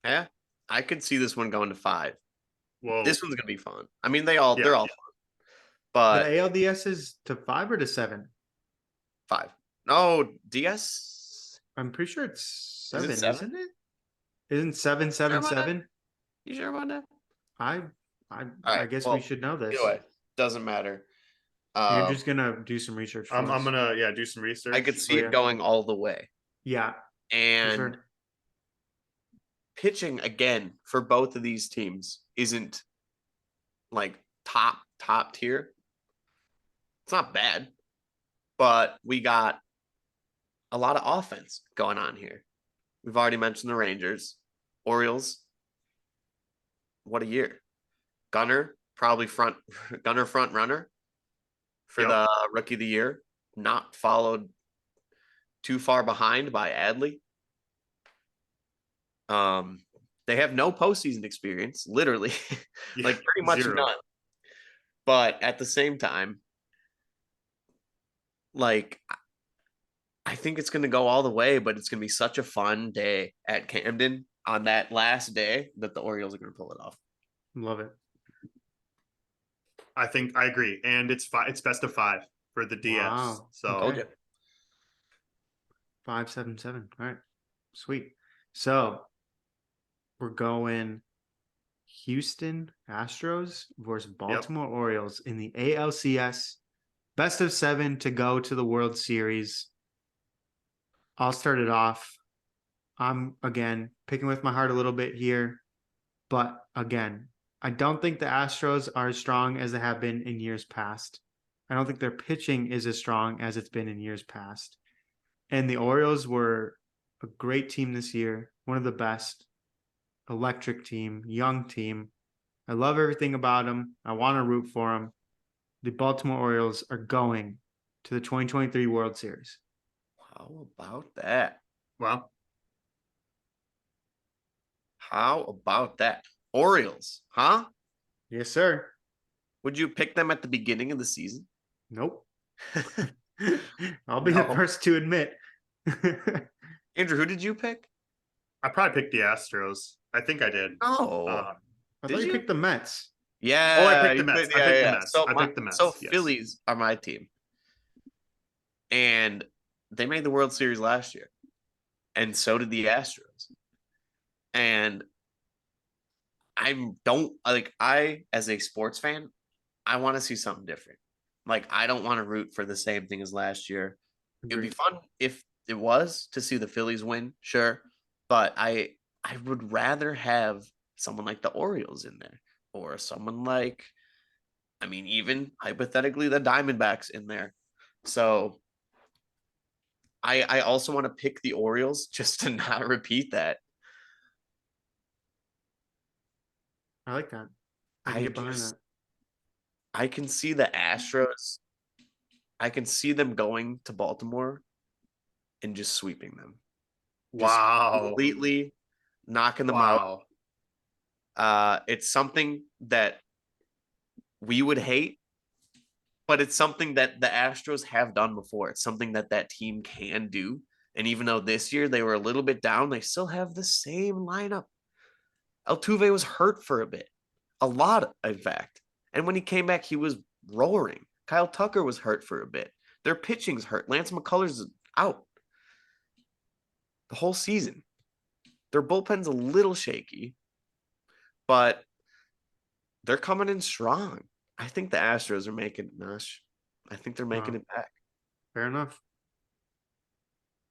Yeah, I could see this one going to 5. Whoa. This one's gonna be fun. I mean, they're Yeah. all fun, but The ALDS is to 5 or to 7. 5. No, DS. I'm pretty sure it's Is it 7, 7? isn't it? Isn't 7? You sure about that? I All I right. guess Well, we should know this. either way, doesn't matter. You're Um, just gonna do some research for I'm us. gonna do some research. I could see yeah. it going all the way. Yeah, for And sure. pitching again for both of these teams isn't like top tier. It's not bad, but we got a lot of offense going on here. We've already mentioned the Rangers, Orioles. What a year! Gunner probably front runner for Yep. the rookie of the year. Not followed too far behind by Adley. They have no postseason experience, literally, Yeah, like pretty much 0. none. But at the same time, like I think it's going to go all the way, but it's going to be such a fun day at Camden on that last day that the Orioles are going to pull it off. Love it. I think I agree, and it's best of 5 for the DS. Wow. So Okay. 5-7-7. All right. Sweet. So we're going Houston Astros versus Baltimore Orioles in the ALCS. Best of 7 to go to the World Series. I'll start it off. I'm, again, picking with my heart a little bit here. But, again, I don't think the Astros are as strong as they have been in years past. I don't think their pitching is as strong as it's been in years past. And the Orioles were a great team this year, one of the best. Electric team, young team. I love everything about them. I want to root for them. The Baltimore Orioles are going to the 2023 World Series. How about that? well, How about that? Orioles, huh? Yes, sir. Would you pick them at the beginning of the season? Nope. I'll be the No. first to admit. Andrew, who did you pick? I probably picked the Astros. I think I did. Oh, Uh, I Did thought you you? picked the Mets. yeah. Oh, I picked the you Mets. picked- I yeah, picked the yeah. Mets. So I picked the Mets, So yes. Phillies are my team, and they made the World Series last year, and so did the Astros. And I as a sports fan, I want to see something different. Like I don't want to root for the same thing as last year. It would be fun if it was to see the Phillies win, sure, but I would rather have someone like the Orioles in there or someone like, I mean, even hypothetically the Diamondbacks in there. So I also want to pick the Orioles just to not repeat that. I like that. I can I get behind just that. I can see the Astros. I can see them going to Baltimore and just sweeping them. Just wow. completely knocking them out. Wow. It's something that we would hate, but it's something that the Astros have done before. It's something that that team can do. And even though this year they were a little bit down, they still have the same lineup. Altuve was hurt for a bit, a lot, in fact. And when he came back, he was roaring. Kyle Tucker was hurt for a bit. Their pitching's hurt. Lance McCullers is out the whole season. Their bullpen's a little shaky, but they're coming in strong. I think the Astros are making it, Nash. I think they're making Wow. it back. Fair enough.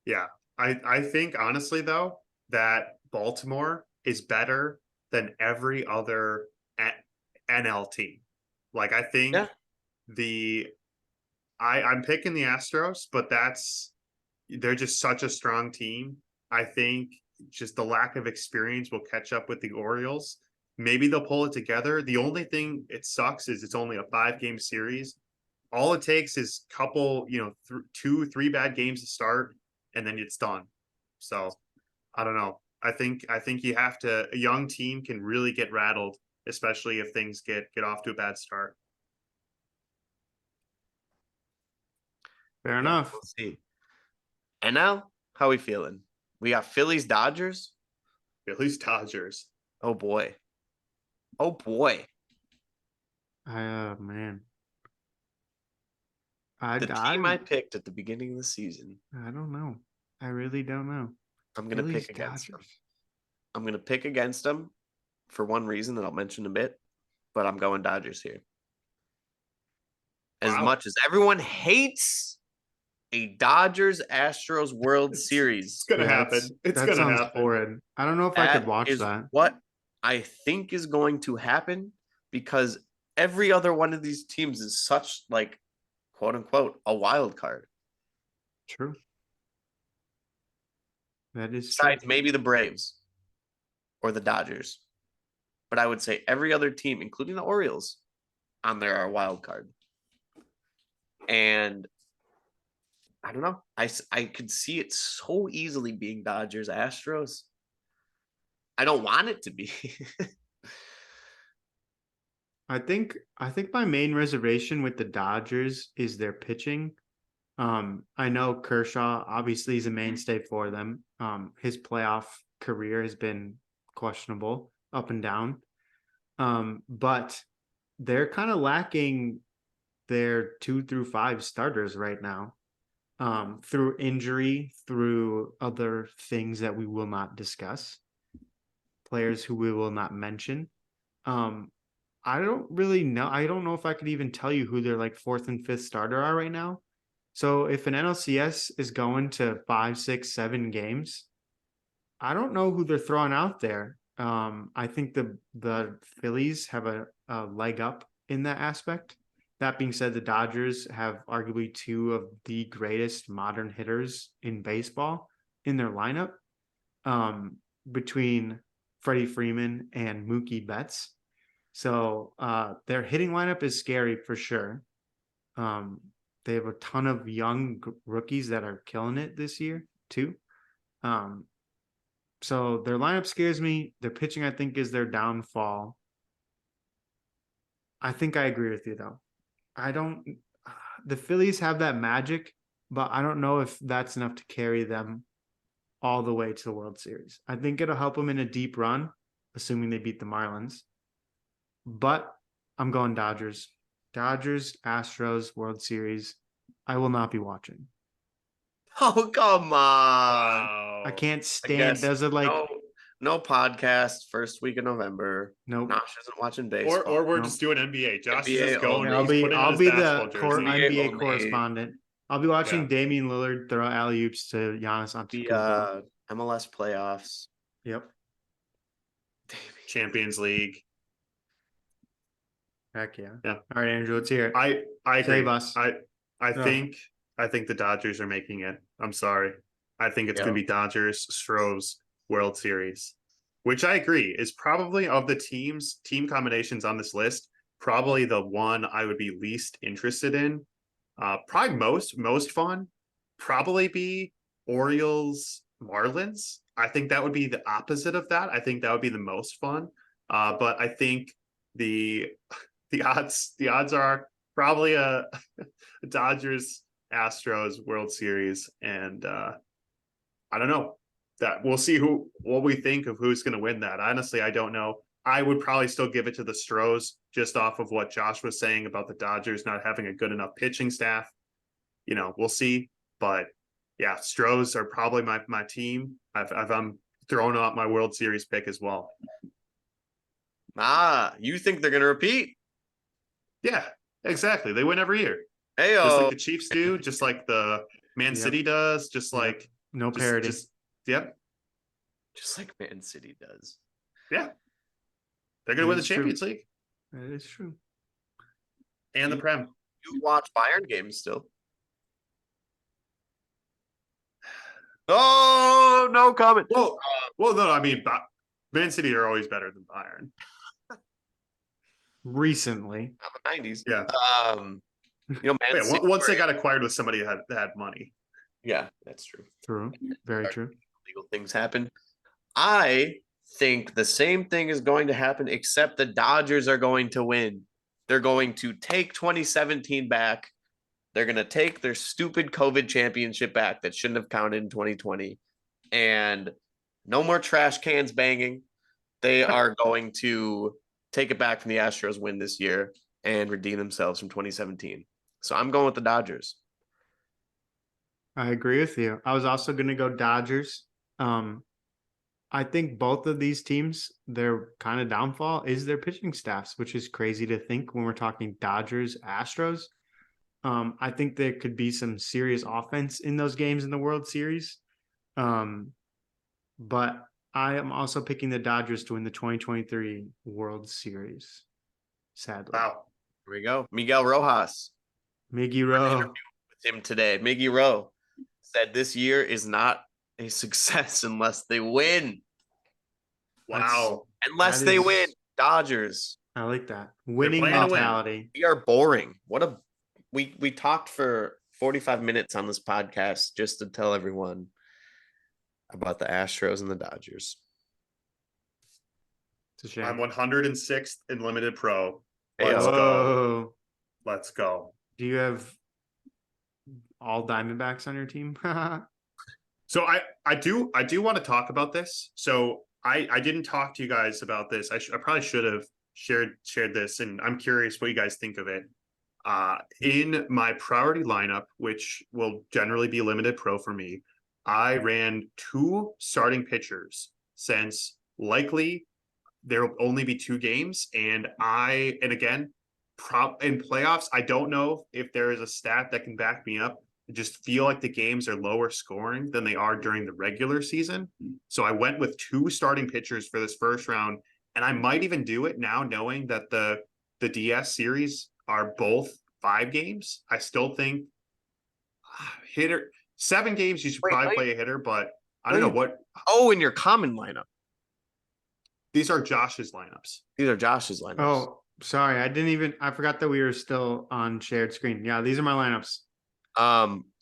Yeah. I think honestly though that Baltimore is better than every other NL team. Like I think Yeah. I'm picking the Astros, but they're just such a strong team. I think just the lack of experience will catch up with the Orioles. Maybe they'll pull it together. The only thing it sucks is it's only a 5-game series. All it takes is couple, 2, 3 bad games to start, and then it's done. So I don't know. I think you have to. A young team can really get rattled, especially if things get off to a bad start. Fair enough. We'll see. And now, how we feeling? We got Phillies, Dodgers. Phillies, Dodgers. Oh boy. Oh boy. Man. The team I picked at the beginning of the season. I don't know. I really don't know. I'm gonna pick against them. I'm gonna pick against them for one reason that I'll mention in a bit, but I'm going Dodgers here. As much as everyone hates a Dodgers Astros World Series, It's gonna happen. It's that gonna sounds happen. horrid. I don't know if I could watch that. What I think is going to happen, because every other one of these teams is such, like, quote unquote, a wild card. True. That is Besides true. maybe the Braves or the Dodgers. But I would say every other team, including the Orioles, on there are a wild card. And I don't know. I could see it so easily being Dodgers Astros. I don't want it to be. I think my main reservation with the Dodgers is their pitching. I know Kershaw obviously is a mainstay for them. His playoff career has been questionable, up and down. But they're kind of lacking their 2 through 5 starters right now. Through injury, through other things that we will not discuss, players who we will not mention. I don't really know. I don't know if I could even tell you who their like 4th and 5th starter are right now. So if an NLCS is going to 5, 6, 7 games, I don't know who they're throwing out there. I think the Phillies have a leg up in that aspect. That being said, the Dodgers have arguably 2 of the greatest modern hitters in baseball in their lineup, between Freddie Freeman and Mookie Betts. So their hitting lineup is scary for sure. They have a ton of young rookies that are killing it this year too. So their lineup scares me. Their pitching, I think, is their downfall. I think I agree with you though. The Phillies have that magic, but I don't know if that's enough to carry them all the way to the World Series. I think it'll help them in a deep run, assuming they beat the Marlins. But I'm going Dodgers. Dodgers, Astros, World Series. I will not be watching. Oh, come on. Wow. I can't stand. Those are like no podcast first week of November. Nope. Nosh isn't watching baseball. Or we're just doing NBA. Josh is just going. I'll be the NBA only correspondent. I'll be watching Damian Lillard throw alley oops to Giannis Antetokounmpo. The MLS playoffs. Yep. Champions League. Heck yeah. Yeah. All right, Andrew, let's hear it. I agree. Save us. I think the Dodgers are making it. I'm sorry. I think it's going to be Dodgers Stros World Series, which I agree is probably, of the team combinations on this list, probably the one I would be least interested in. Probably most fun, probably be Orioles Marlins. I think that would be the opposite of that. I think that would be the most fun. But I think the odds are probably a Dodgers Astros World Series, and I don't know. That we'll see what we think of who's going to win that. Honestly, I don't know. I would probably still give it to the Stros, just off of what Josh was saying about the Dodgers not having a good enough pitching staff. We'll see. But yeah, Stros are probably my team. I'm throwing out my World Series pick as well. You think they're going to repeat? Yeah, exactly. They win every year. Hey-o. Just like the Chiefs do, just like the Man City does, just like no parity. Just like Man City does. Yeah. They're going to win the Champions League. That is true. And the Prem. You watch Bayern games still? Oh, no comment. Well, no, I mean, Man City are always better than Bayern. Recently. In the 90s. Yeah. Man City once they got acquired with somebody that had money. Yeah, that's true. True. Very true. Legal things happen. I think the same thing is going to happen, except the Dodgers are going to win. They're going to take 2017 back. They're going to take their stupid COVID championship back that shouldn't have counted in 2020. And no more trash cans banging. They are going to take it back from the Astros win this year and redeem themselves from 2017. So I'm going with the Dodgers. I agree with you. I was also going to go Dodgers. I think both of these teams, their kind of downfall is their pitching staffs, which is crazy to think when we're talking Dodgers, Astros. I think there could be some serious offense in those games in the World Series. But I am also picking the Dodgers to win the 2023 World Series. Sadly. Wow. Here we go. Miguel Rojas. Miggy Rowe. With him today. Miggy Rowe said this year is not a success unless they win. Wow. Unless they win. Dodgers. I like that. Winning playing to win. mentality. We are boring. We talked for 45 minutes on this podcast just to tell everyone about the Astros and the Dodgers. It's a shame. I'm 106th in limited pro. Hey, Let's yo. go. Let's go. Do you have all Diamondbacks on your team? So I do want to talk about this. So I didn't talk to you guys about this. I probably should have shared this, and I'm curious what you guys think of it. In my priority lineup, which will generally be limited pro for me, I ran 2 starting pitchers since likely there will only be 2 games. And again, in playoffs, I don't know if there is a stat that can back me up. I just feel like the games are lower scoring than they are during the regular season. So I went with 2 starting pitchers for this first round. And I might even do it now knowing that the DS series are both 5 games. I still think hitter 7 games, you should probably play a hitter, but I don't know what. Oh, in your common lineup. These are Josh's lineups. These are Josh's lineups. Oh, sorry. I forgot that we were still on shared screen. Yeah, these are my lineups.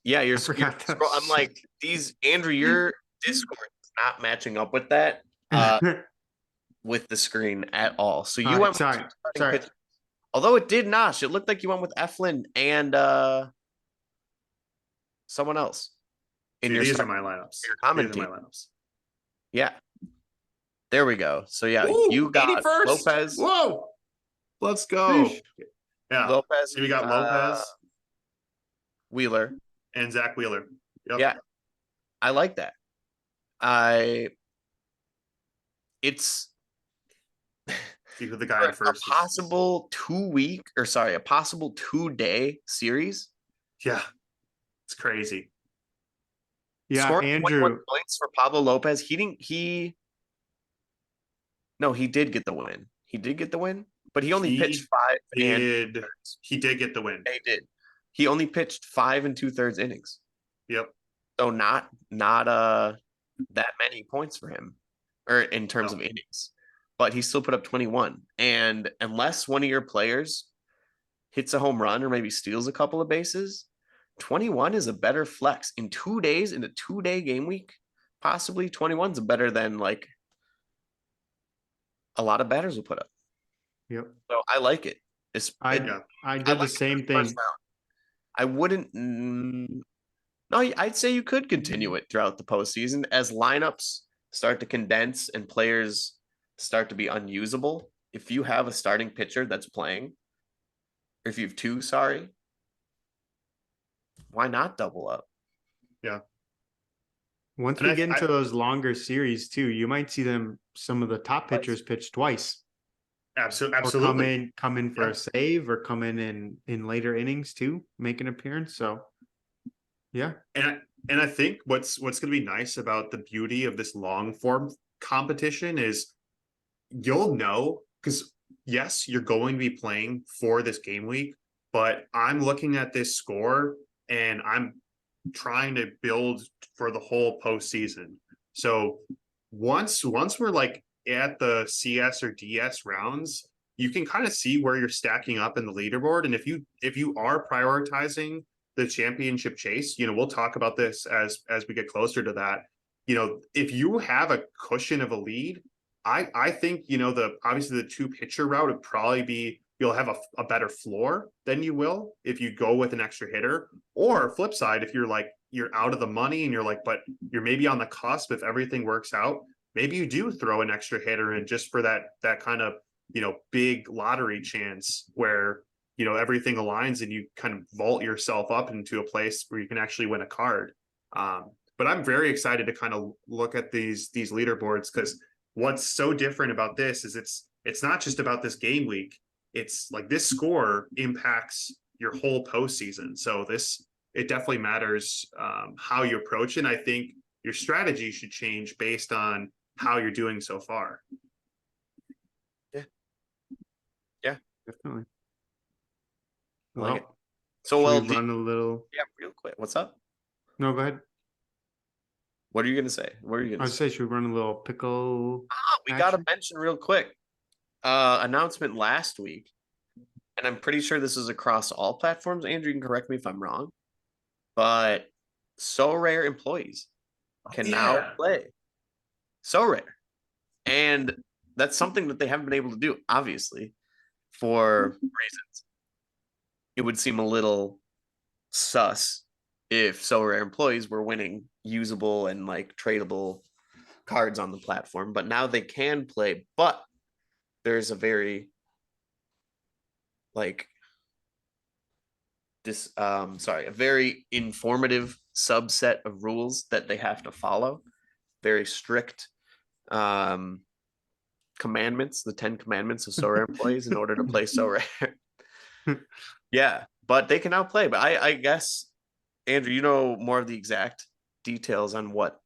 Yeah, I'm like, these, Andrew, your Discord is not matching up with that with the screen at all. So you went sorry. Although it did not, it looked like you went with Eflin and someone else. These are my lineups. Your common These are team. my lineups. Yeah. There we go. So yeah, Ooh, you got 81st. Lopez. Whoa. Let's go. Yeah. Lopez. So we got Lopez, Wheeler, and Zach Wheeler. Yep. Yeah. I like that. It's See who the guy a first. possible 2-day series. Yeah. It's crazy. Yeah, Scored 21 Andrew. points for Pablo Lopez. He did get the win. He did get the win, but he only pitched 5. He did get the win. He did. He only pitched 5 2/3 innings. Yep. So not that many points for him, or in terms of innings, but he still put up 21. And unless one of your players hits a home run or maybe steals a couple of bases, 21 is a better flex in 2 days, in a 2-day game week. Possibly 21's better than like a lot of batters will put up. Yep. So I like it. I did the same thing. I wouldn't. No, I'd say you could continue it throughout the postseason as lineups start to condense and players start to be unusable. If you have a starting pitcher that's playing, or if you have 2, why not double up? Yeah. Once we get into those longer series too, you might see some of the top pitchers pitch twice. Absolutely. Or come in for a save, or come in later innings too, make an appearance. So yeah. And I think what's going to be nice about the beauty of this long form competition is you'll know, because yes, you're going to be playing for this game week, but I'm looking at this score and I'm trying to build for the whole postseason. So once we're like at the CS or DS rounds, you can kind of see where you're stacking up in the leaderboard. And if you are prioritizing the championship chase, we'll talk about this as we get closer to that. if you have a cushion of a lead, I think, obviously the 2 pitcher route would probably be, you'll have a better floor than you will if you go with an extra hitter. Or flip side, if you're out of the money and you're like, but you're maybe on the cusp, if everything works out, maybe you do throw an extra hitter in just for that kind of, big lottery chance where, everything aligns and you kind of vault yourself up into a place where you can actually win a card. But I'm very excited to kind of look at these leaderboards, because what's so different about this is it's not just about this game week. It's like this score impacts your whole postseason. So it definitely matters how you approach it. And I think your strategy should change based on how you're doing so far. Yeah, Definitely. Like Well, it. So should we run a little. Yeah, real quick. What's up? No, go ahead. What are you gonna say? What are you I gonna would say, should we run a little pickle? We gotta action? mention real quick. Announcement last week, and I'm pretty sure this is across all platforms. Andrew, you can correct me if I'm wrong, but Sorare employees can now play Sorare, and that's something that they haven't been able to do, obviously, for reasons. It would seem a little sus if Sorare employees were winning usable and like tradable cards on the platform, but now they can play. But there's a very like a very informative subset of rules that they have to follow. Very strict commandments, the 10 commandments of Sorare employees in order to play Sorare. Yeah, but they can now play. But I guess, Andrew, you know more of the exact details on what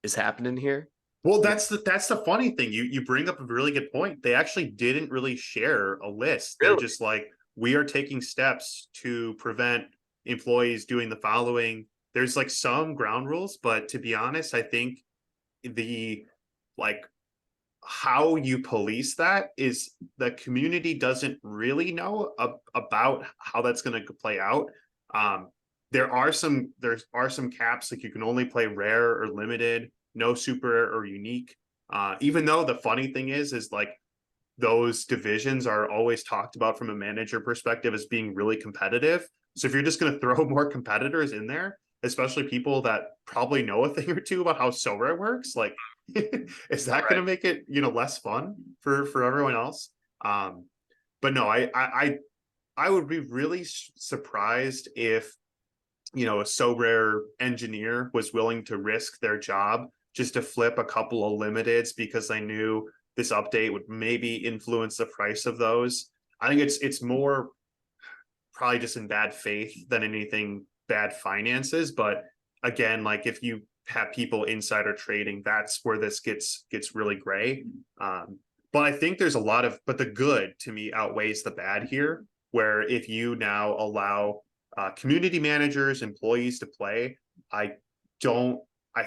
is happening here. Well, that's the funny thing. You bring up a really good point. They actually didn't really share a list. They're just like, we are taking steps to prevent employees doing the following. There's like some ground rules, but to be honest, I think the like how you police that is the community doesn't really know about how that's going to play out. There are some caps, like you can only play rare or limited, no super or unique. Even though the funny thing is like those divisions are always talked about from a manager perspective as being really competitive. So if you're just going to throw more competitors in there, especially people that probably know a thing or two about how Sorare works, like is that going to make it less fun for everyone else? But no, I would be really surprised if a Sorare engineer was willing to risk their job just to flip a couple of limiteds because they knew this update would maybe influence the price of those. I think it's more probably just in bad faith than anything bad finances. But again, like if you have people insider trading, that's where this gets really gray. But I think there's but the good to me outweighs the bad here, where if you now allow community managers, employees to play, I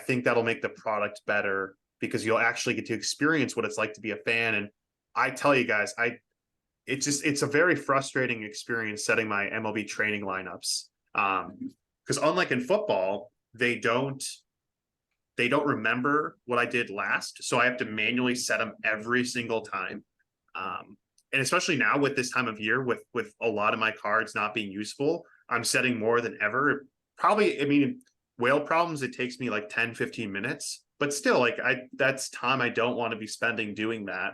think that'll make the product better because you'll actually get to experience what it's like to be a fan. And I tell you guys, it's a very frustrating experience setting my MLB training lineups. Because unlike in football, they don't remember what I did last. So I have to manually set them every single time. And especially now with this time of year, with a lot of my cards not being useful, I'm setting more than ever. Probably, I mean, whale problems, it takes me like 10-15 minutes, but still, like that's time I don't want to be spending doing that.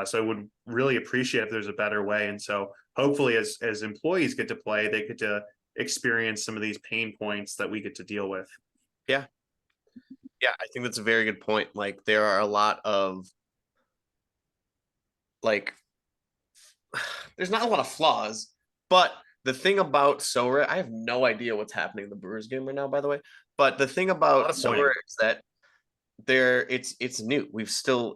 So I would really appreciate if there's a better way. And so hopefully as employees get to play, they get to experience some of these pain points that we get to deal with. Yeah. Yeah, I think that's a very good point. Like there are a lot of like there's not a lot of flaws, but the thing about Sorare, I have no idea what's happening in the Brewers game right now, by the way. But the thing about Sorare is that it's new.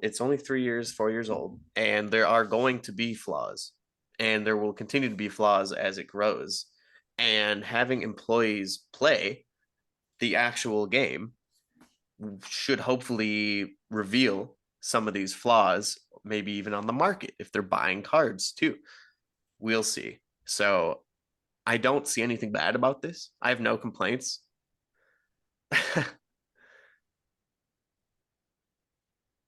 It's only 3 years, 4 years old, and there are going to be flaws, and there will continue to be flaws as it grows. And having employees play the actual game should hopefully reveal some of these flaws, maybe even on the market if they're buying cards too. We'll see. So I don't see anything bad about this. I have no complaints.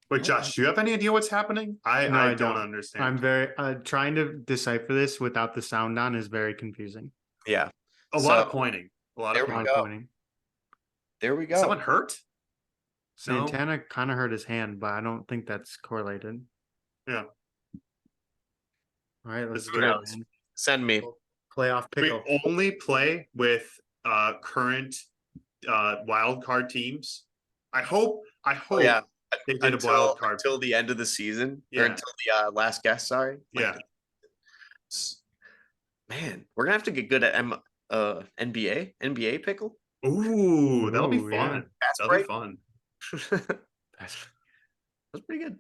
Wait, Josh, do you have any idea what's happening? No, I I don't don't. understand. I'm very trying to decipher this without the sound on is very confusing. Yeah. A lot of pointing. A lot there of we A lot pointing. of go. pointing. There we Is go. someone hurt? No? Santana kind of hurt his hand, but I don't think that's correlated. Yeah. All right, let's This is do very- it, man. Send me. Playoff We pickle. only play with current wild card teams. I hope Oh yeah. they did a Until, wild card. until the end of the season, Yeah. or until the last guest. Sorry. Yeah. Man, we're gonna have to get good at NBA pickle. Ooh, that'll be Ooh, yeah. fun. Fast That'll be break. fun. That's pretty good.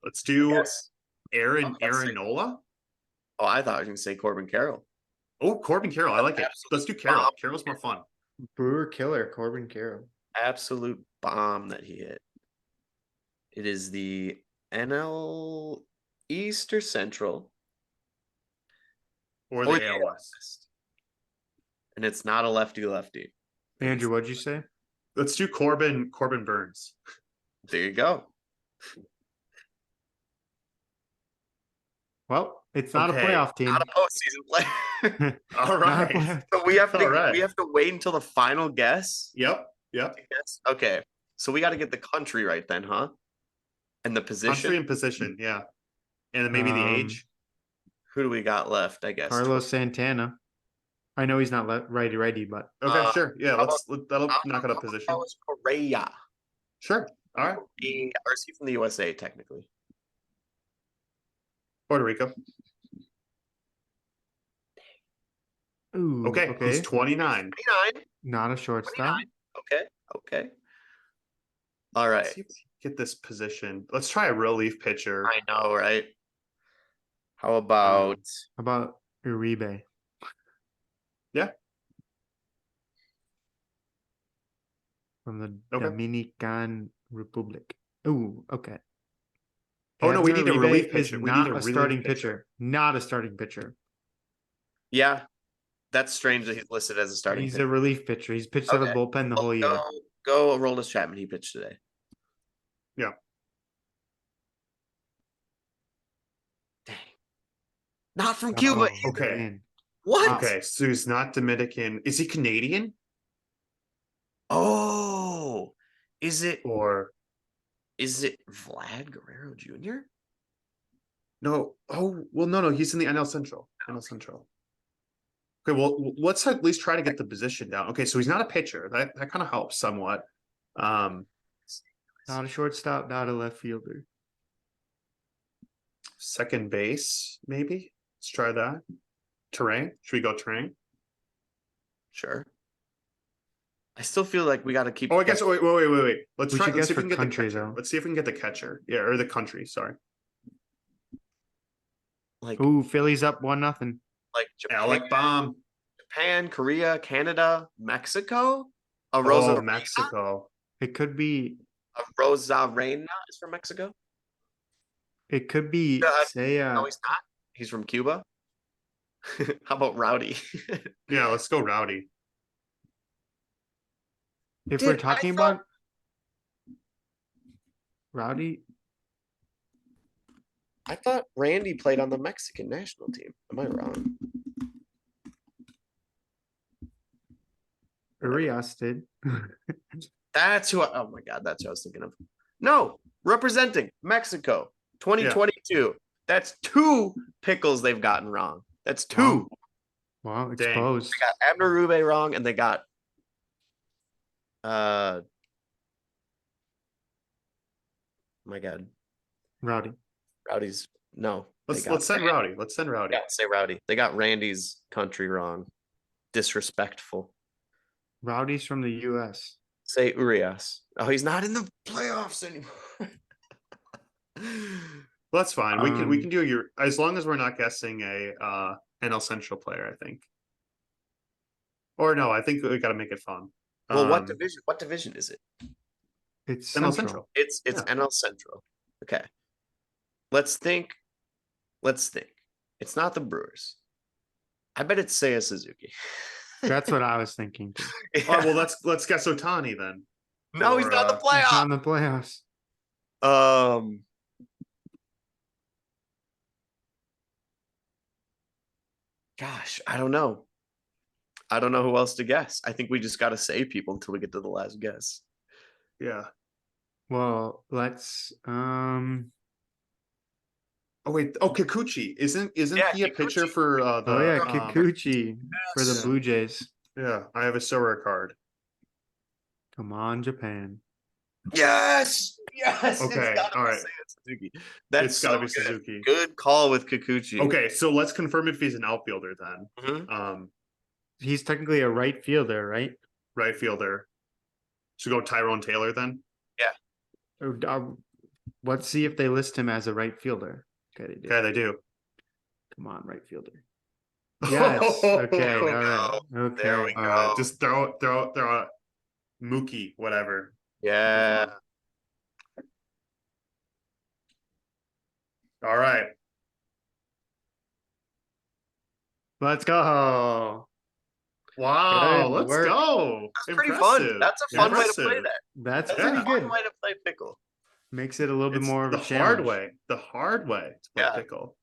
Let's do Yes. Aaron Let's see. Nola. Oh, I thought I was gonna say Corbin Carroll. Oh, Corbin Carroll. I like it. Absolute Let's do Carroll. bomb. Carroll's more fun. Brewer killer, Corbin Carroll. Absolute bomb that he hit. It is the NL East or Central. Or Or the the AL West. West. And it's not a lefty. Andrew, what'd you say? Let's do Corbin Burns. There you go. Well, it's not Okay, a playoff team. Not a postseason player. All Not a right. playoff- So we have to All right. wait until the final guess. Yep. Yes. Okay. So we got to get the country right then, huh? And the position. Country and position, yeah. And then maybe the age. Who do we got left? I guess. Carlos Santana. I know he's not righty, but Okay, sure. Yeah, how that'll How knock it up about position. Carlos Correa. Sure. All right. Or is he from the USA technically? Puerto Rico. ooh, Okay. He's 29. 29. not a shortstop. 29. Okay. All right. Let's see if we can get this position. Let's try a relief pitcher. I know, right? How about How about Uribe? Yeah. From the Okay. Dominican Republic. Ooh, okay. Oh, no, we Edgar need a Uribe relief is pitcher. We need not a a relief starting pitcher. pitcher. Not a starting pitcher. yeah? That's strange that he's listed as a starting He's pitcher. a relief pitcher. He's pitched out of the Okay. bullpen the whole year. Go Aroldis Chapman. He pitched today. Yeah. Dang. Not from Cuba. Oh, Okay. man. What? Okay, so he's not Dominican. Is he Canadian? Oh, is it Or Vlad Guerrero Jr.? no? Oh, well, no, he's in the NL Central. NL Central. Okay, well, let's at least try to get the position down. Okay, so he's not a pitcher. That kind of helps somewhat. Not a shortstop, not a left fielder. Second base, maybe. Let's try that. Terrain. Should we go terrain? Sure. I still feel like we got to keep. Oh, I guess. Wait. Let's We try. should Let's guess see if we for can get the country, catcher. though. Let's see if we can get the catcher. Yeah, or the country. Sorry. like Ooh, Philly's up 1-0. Alec Baum. Japan, Korea, Canada, Mexico. Oh, Mexico. It could be. Rosarena is from Mexico. It could be. No, Say, No, he's not. He's from Cuba. How about Rowdy? Yeah, let's go Rowdy. if Dude, we're I talking thought- about Rowdy, I thought Randy played on the Mexican national team. Am I wrong? Urias did. That's who. Oh my God, that's who I was thinking of. No, representing Mexico, 2022. That's 2 pickles they've gotten wrong. That's 2. Wow, Dang. exposed. They got Abner Rube wrong, and they got my God, Rowdy. Rowdy's no. they got Let's send Rowdy. Let's send Rowdy. Yeah, say Rowdy. They got Randy's country wrong. Disrespectful. Rowdy's from the U.S. Say Urias. Oh, he's not in the playoffs anymore. That's fine. We Um, can do your as long as we're not guessing a NL Central player, I think. Or no, I think we got to make it fun. Well, what division? What division is it? It's NL Central. Central. It's Yeah. NL Central. Okay. Let's think. It's not the Brewers. I bet it's Seiya Suzuki. That's what I was thinking. Too. All right, well, let's guess Otani then. No, he's or, not in the He's not playoffs. in the playoffs. Gosh, I don't know. I don't know who else to guess. I think we just got to say people until we get to the last guess. Yeah. Well, let's Oh wait. Oh, Kikuchi isn't Yeah, he a pitcher Kikuchi. for the? oh yeah, Kikuchi for the yes. Blue Jays. Yeah, I have a Sorare card. Come on, Japan. Yes. Okay, all right. Suzuki. That's It's gotta so be good. Suzuki. Good call with Kikuchi. Okay, so let's confirm if he's an outfielder then. Mhm. He's technically a right fielder, right? Right fielder. Should go Tyrone Taylor then. Or, let's see if they list him as a right fielder. Okay, they do. Okay, they do. Come on, right fielder. Yes. Okay. All right. Okay. There we All right, go. just throw it. Mookie, whatever. Yeah. All right. Let's go. Wow, Good let's work. go. That's pretty fun. Impressive. That's a fun way to play Impressive. that. That's That's pretty a fun good. way to play pickle. Makes it a little bit It's more of the a challenge. hard way. The hard way to play Yeah. pickle.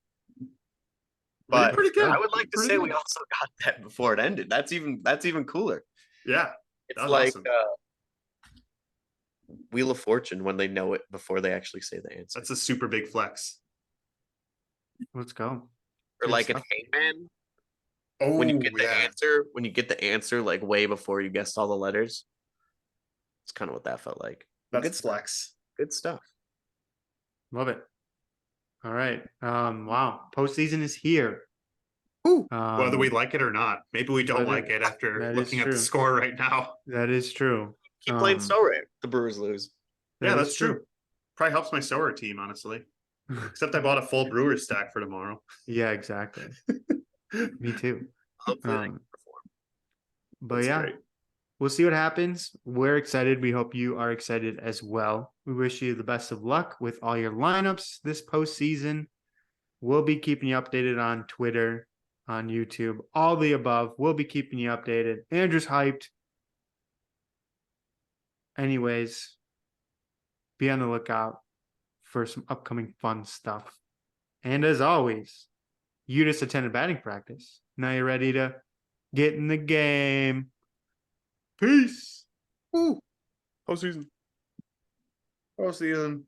But pretty good. I would like to Pretty say good. we also got that before it ended. That's even cooler. Yeah. It's was like awesome. Wheel of Fortune when they know it before they actually say the answer. That's a super big flex. Let's go. Or Good like stuff. a hangman. Oh, When you get the yeah. answer, like way before you guessed all the letters. It's kind of what that felt like. That's Good flex. Good stuff. Love it. All right. Wow. Postseason is here. Ooh. Whether we like it or not. Maybe we don't whether- like it after that is looking at the true. score right now. That is true. Keep playing Sorare. The Brewers lose. Yeah, That is that's true. Probably helps my Sorare team, honestly. Except I bought a full Brewers stack for tomorrow. Yeah, exactly. Me too. Hopefully they can perform. But That's yeah, great. we'll see what happens. We're excited. We hope you are excited as well. We wish you the best of luck with all your lineups this postseason. We'll be keeping you updated on Twitter, on YouTube, all the above. We'll be keeping you updated. Andrew's hyped. Anyways, be on the lookout for some upcoming fun stuff. And as always, you just attended batting practice. Now you're ready to get in the game. Peace. Woo. Postseason. Postseason.